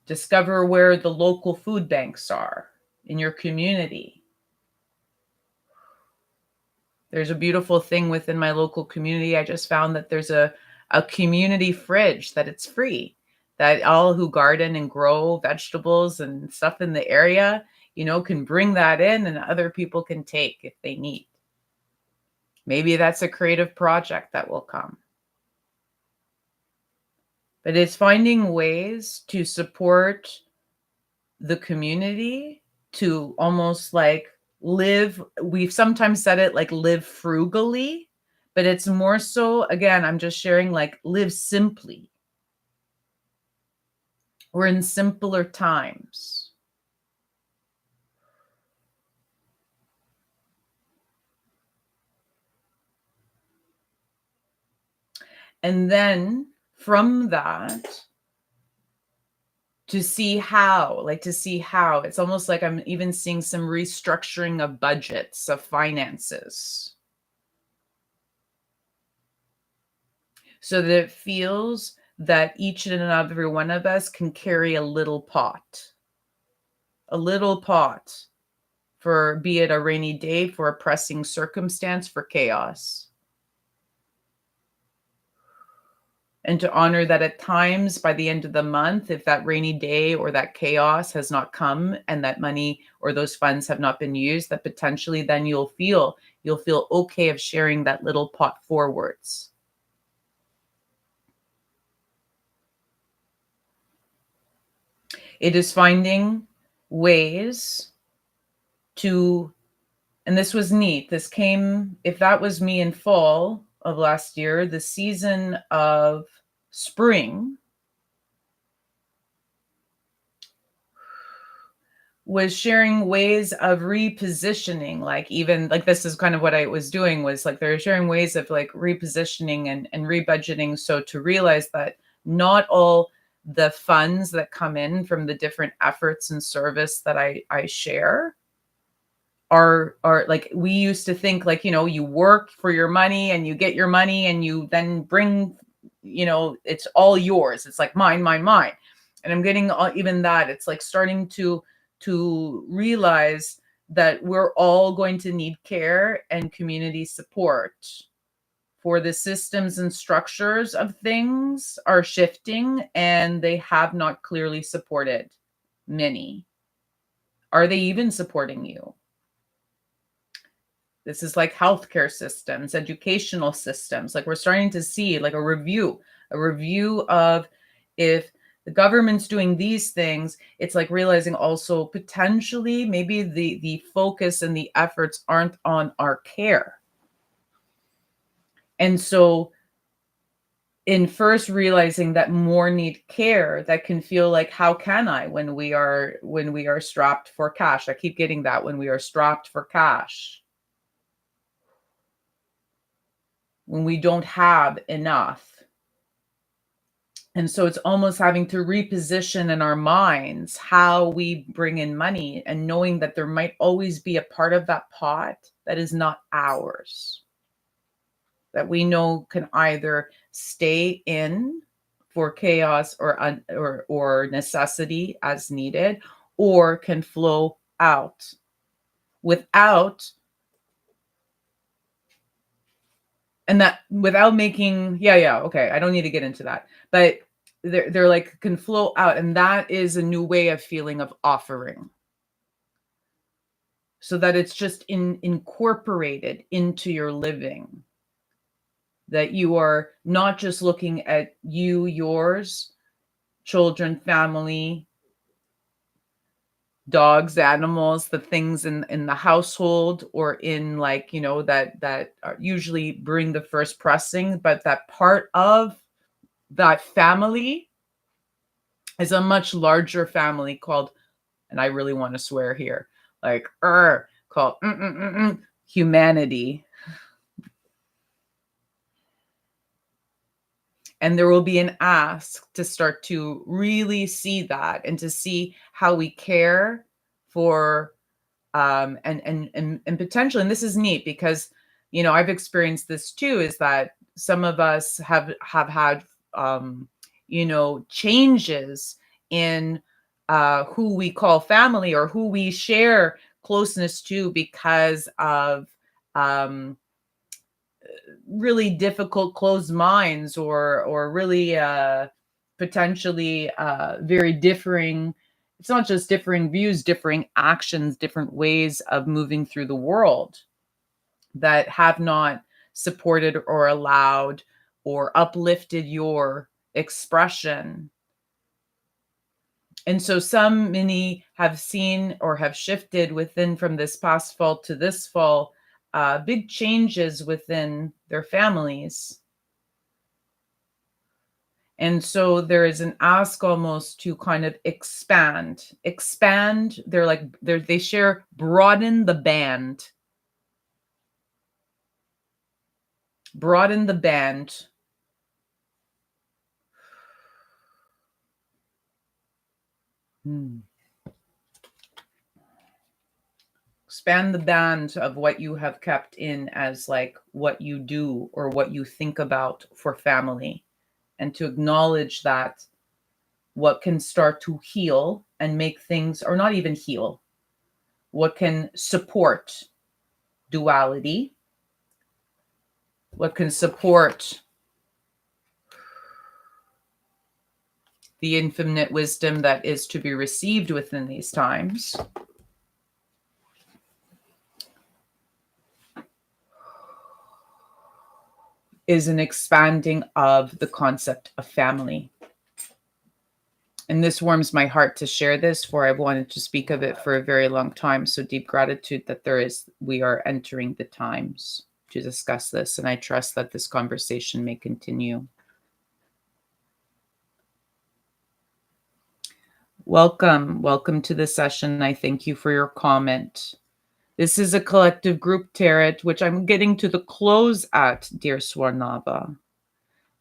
Discover where the local food banks are in your community. There's a beautiful thing within my local community. I just found that there's a community fridge, that it's free, that all who garden and grow vegetables and stuff in the area, can bring that in, and other people can take if they need. Maybe that's a creative project that will come. But it's finding ways to support the community, to almost like live, we've sometimes said it like live frugally, but it's more so, again, I'm just sharing, like, live simply. We're in simpler times. And then from that, to see how, it's almost like I'm even seeing some restructuring of budgets, of finances, so that it feels that each and every one of us can carry a little pot for, be it a rainy day, for a pressing circumstance, for chaos. And to honor that at times, by the end of the month, if that rainy day or that chaos has not come and that money or those funds have not been used, that potentially then you'll feel okay of sharing that little pot forwards. It is finding ways to, and this was neat. This came, if that was me in fall of last year, the season of spring was sharing ways of repositioning, like, even like, this is kind of what I was doing, was like they're sharing ways of like repositioning and rebudgeting. So to realize that not all the funds that come in from the different efforts and service that I share are like, we used to think, like, you work for your money and you get your money and you then bring, it's all yours. It's like mine, mine, mine. And I'm getting even that. It's like starting to realize that we're all going to need care and community support. For the systems and structures of things are shifting and they have not clearly supported many. Are they even supporting you? This is like healthcare systems, educational systems. Like, we're starting to see like a review of, if the government's doing these things, it's like realizing also potentially maybe the focus and the efforts aren't on our care. And so in first realizing that more need care, that can feel like, how can I, when we are strapped for cash? I keep getting that, when we are strapped for cash, when we don't have enough. And so it's almost having to reposition in our minds how we bring in money, and knowing that there might always be a part of that pot that is not ours, that we know can either stay in for chaos or necessity as needed, or can flow out without, and that without making, okay, I don't need to get into that, but they're like, can flow out, and that is a new way of feeling of offering, so that it's just incorporated into your living, that you are not just looking at you, yours, children, family, dogs, animals, the things in the household, or in, like, that are usually bring the first pressing, but that part of that family is a much larger family called, and I really want to swear here, like, called humanity. And there will be an ask to start to really see that, and to see how we care for, and potentially, and this is neat because, I've experienced this too, is that some of us have had, changes in who we call family, or who we share closeness to, because of really difficult closed minds, or really potentially very differing, it's not just differing views, differing actions, different ways of moving through the world, that have not supported or allowed or uplifted your expression. And so many have seen or have shifted within, from this past fall to this fall, big changes within their families. And so there is an ask almost to kind of expand. They're like, they share, broaden the band. Broaden the band. Expand the band of what you have kept in, as like what you do or what you think about for family, and to acknowledge that what can start to heal and make things, or not even heal, what can support duality, what can support the infinite wisdom that is to be received within these times, is an expanding of the concept of family. And this warms my heart to share this, for I've wanted to speak of it for a very long time. So deep gratitude that we are entering the times to discuss this. And I trust that this conversation may continue. Welcome to the session. I thank you for your comment. This is a collective group tarot, which I'm getting to the close at, dear Swarnava.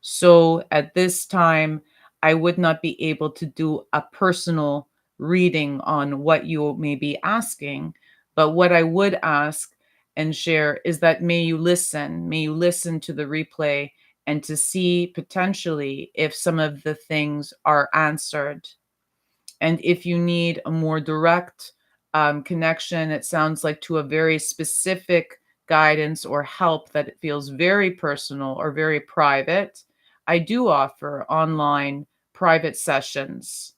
So at this time, I would not be able to do a personal reading on what you may be asking, but what I would ask and share is that may you listen to the replay and to see potentially if some of the things are answered. And if you need a more direct connection, it sounds like to a very specific guidance or help that it feels very personal or very private, I do offer online private sessions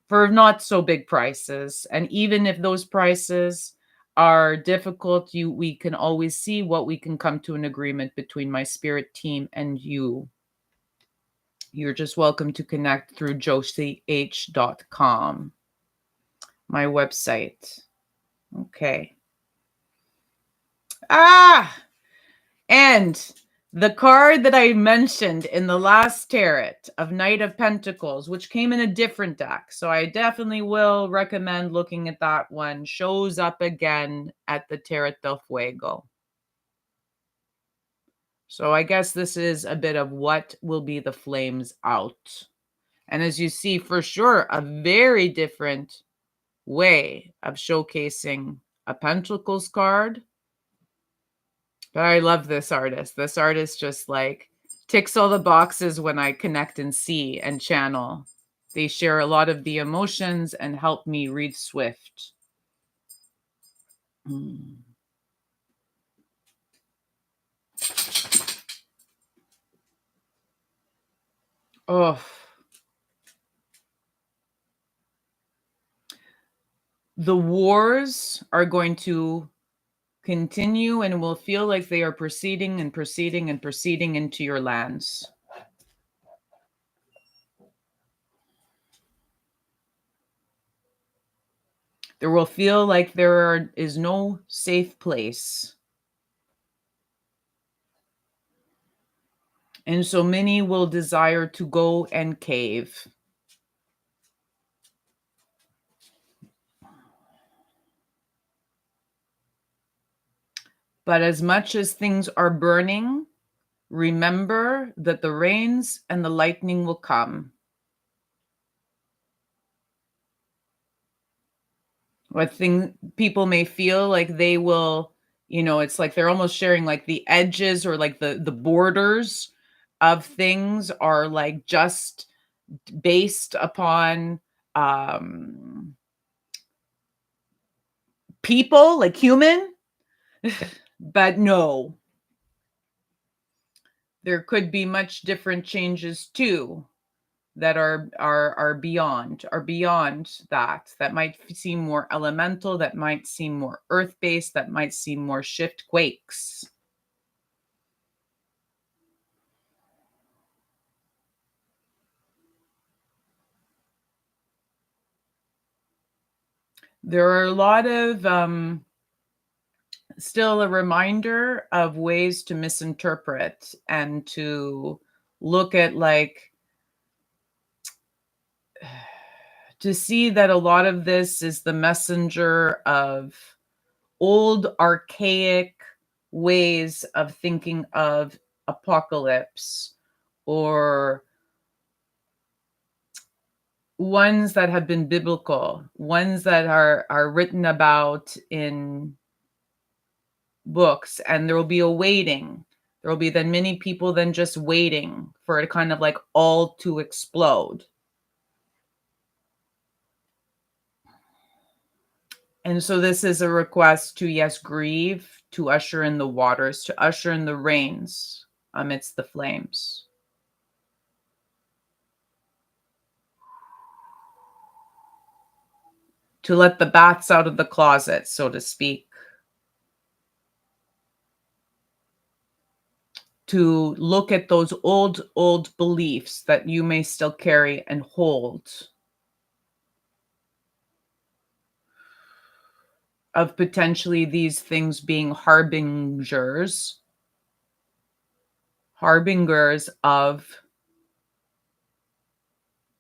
for not so big prices. And even if those prices are difficult, we can always see what we can come to an agreement between my spirit team and you. You're just welcome to connect through josieh.com, my website. Okay. And the card that I mentioned in the last tarot of Knight of Pentacles, which came in a different deck, so I definitely will recommend looking at that one, shows up again at the Tarot del Fuego. So I guess this is a bit of what will be the flames out. And as you see, for sure, a very different way of showcasing a Pentacles card. But I love this artist. This artist just like ticks all the boxes when I connect and see and channel. They share a lot of the emotions and help me read swift. Oh. The wars are going to continue and will feel like they are proceeding and proceeding and proceeding into your lands. There will feel like there is no safe place. And so many will desire to go and cave. But as much as things are burning, remember that the rains and the lightning will come. What people may feel like they will, it's like they're almost sharing like the edges or like the borders of things are like just based upon people, like human. But no, there could be much different changes too that are beyond that might seem more elemental, that might seem more earth-based, that might seem more shift quakes. There are a lot of still a reminder of ways to misinterpret and to look at like to see that a lot of this is the messenger of old archaic ways of thinking of apocalypse, or ones that have been biblical, ones that are written about in books, and there will be a waiting. There will be then many people then just waiting for it kind of like all to explode. And so this is a request to, yes, grieve, to usher in the waters, to usher in the rains amidst the flames. To let the bats out of the closet, so to speak. To look at those old beliefs that you may still carry and hold, of potentially these things being harbingers of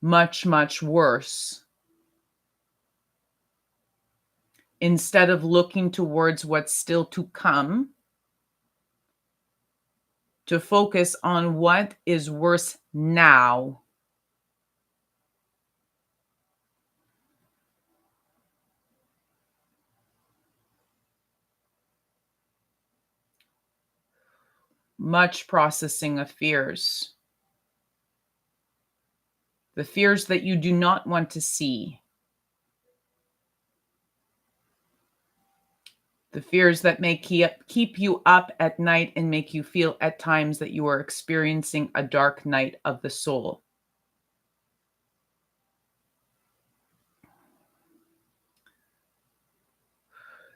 much, much worse. Instead of looking towards what's still to come, to focus on what is worse now. Much processing of fears. The fears that you do not want to see. The fears that may keep you up at night and make you feel at times that you are experiencing a dark night of the soul.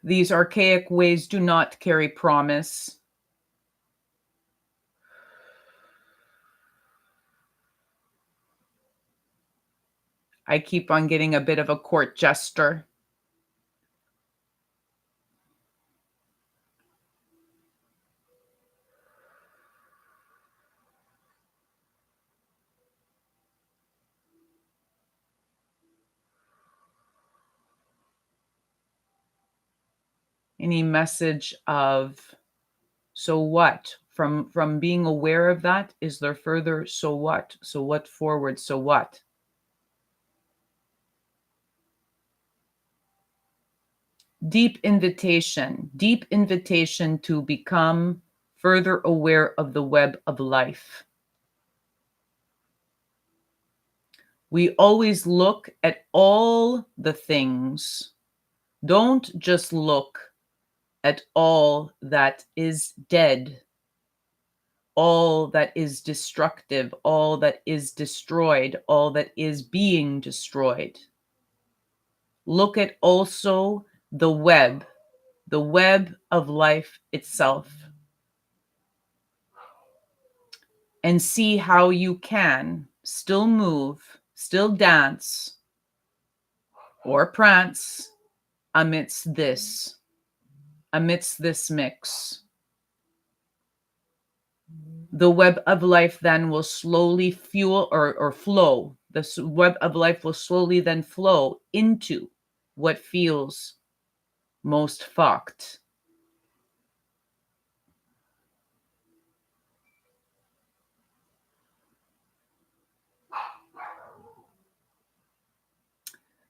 These archaic ways do not carry promise. I keep on getting a bit of a court jester. Any message of so what? From being aware of that, is there further so what? So what forward? So what? Deep invitation to become further aware of the web of life. We always look at all the things. Don't just look at all that is dead, all that is destructive, all that is destroyed, all that is being destroyed. Look at also the web of life itself, and see how you can still move, still dance, or prance amidst this mix. The web of life then will slowly fuel or flow. The web of life will slowly then flow into what feels most fucked.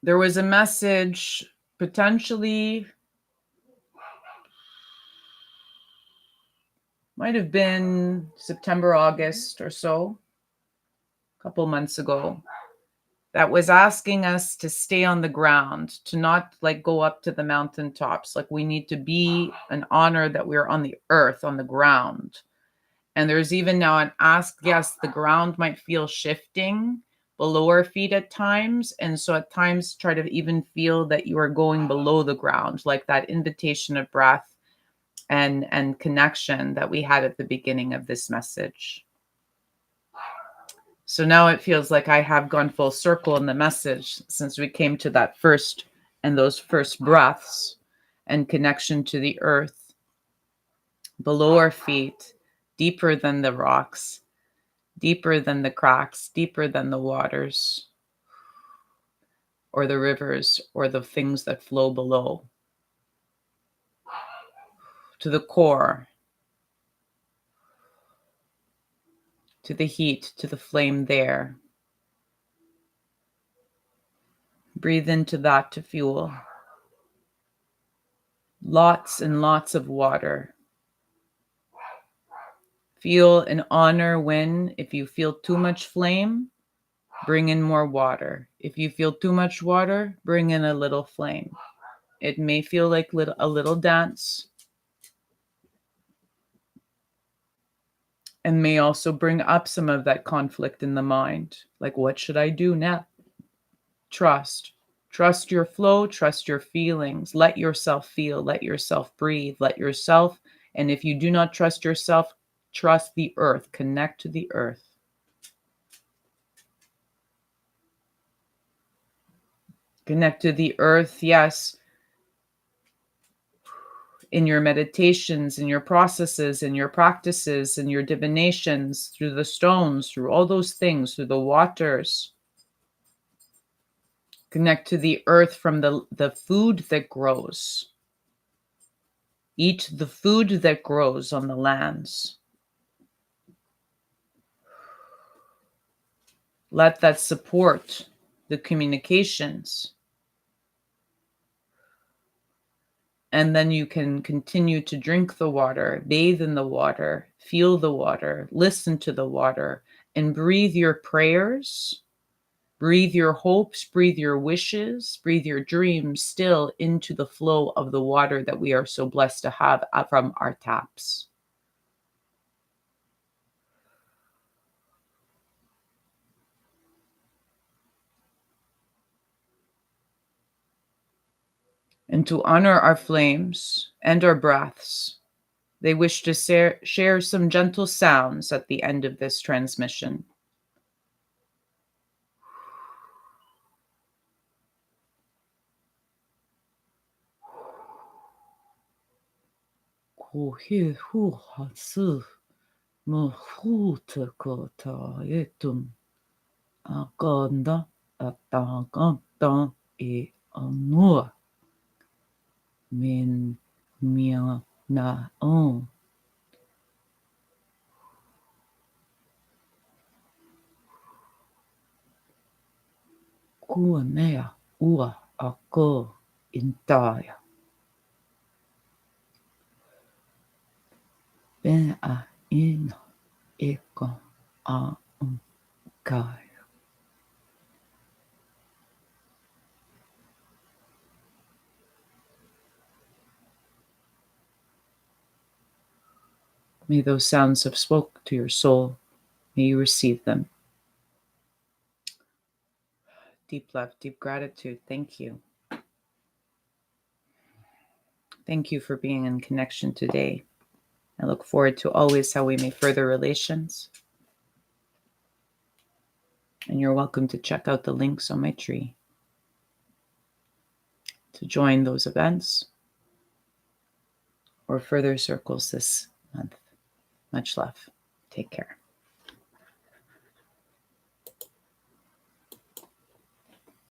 There was a message potentially, might have been September, August or so, a couple months ago, that was asking us to stay on the ground, to not like go up to the mountaintops. Like we need to be an honor that we're on the earth, on the ground. And there's even now an ask, yes, the ground might feel shifting below our feet at times. And so at times try to even feel that you are going below the ground, like that invitation of breath and connection that we had at the beginning of this message. So now it feels like I have gone full circle in the message since we came to that first and those first breaths and connection to the earth below our feet, deeper than the rocks, deeper than the cracks, deeper than the waters or the rivers or the things that flow below, to the core, to the heat, to the flame there. Breathe into that to fuel. Lots and lots of water. Feel and honor when, if you feel too much flame, bring in more water. If you feel too much water, bring in a little flame. It may feel like a little dance and may also bring up some of that conflict in the mind. Like, what should I do now? Trust. Trust your flow, trust your feelings. Let yourself feel, let yourself breathe, let yourself. And if you do not trust yourself, trust the earth, connect to the earth. Connect to the earth, yes, in your meditations, in your processes, in your practices, in your divinations, through the stones, through all those things, through the waters. Connect to the earth from the food that grows. Eat the food that grows on the lands. Let that support the communications. And then you can continue to drink the water, bathe in the water, feel the water, listen to the water, and breathe your prayers, breathe your hopes, breathe your wishes, breathe your dreams still into the flow of the water that we are so blessed to have from our taps. And to honor our flames and our breaths, they wish to share some gentle sounds at the end of this transmission. Min mia na on. Kuanea ua ako intaya. Ben a in eko a kai. May those sounds have spoke to your soul. May you receive them. Deep love, deep gratitude. Thank you. Thank you for being in connection today. I look forward to always how we may further relations. And you're welcome to check out the links on my tree to join those events or further circles this month. Much love. Take care.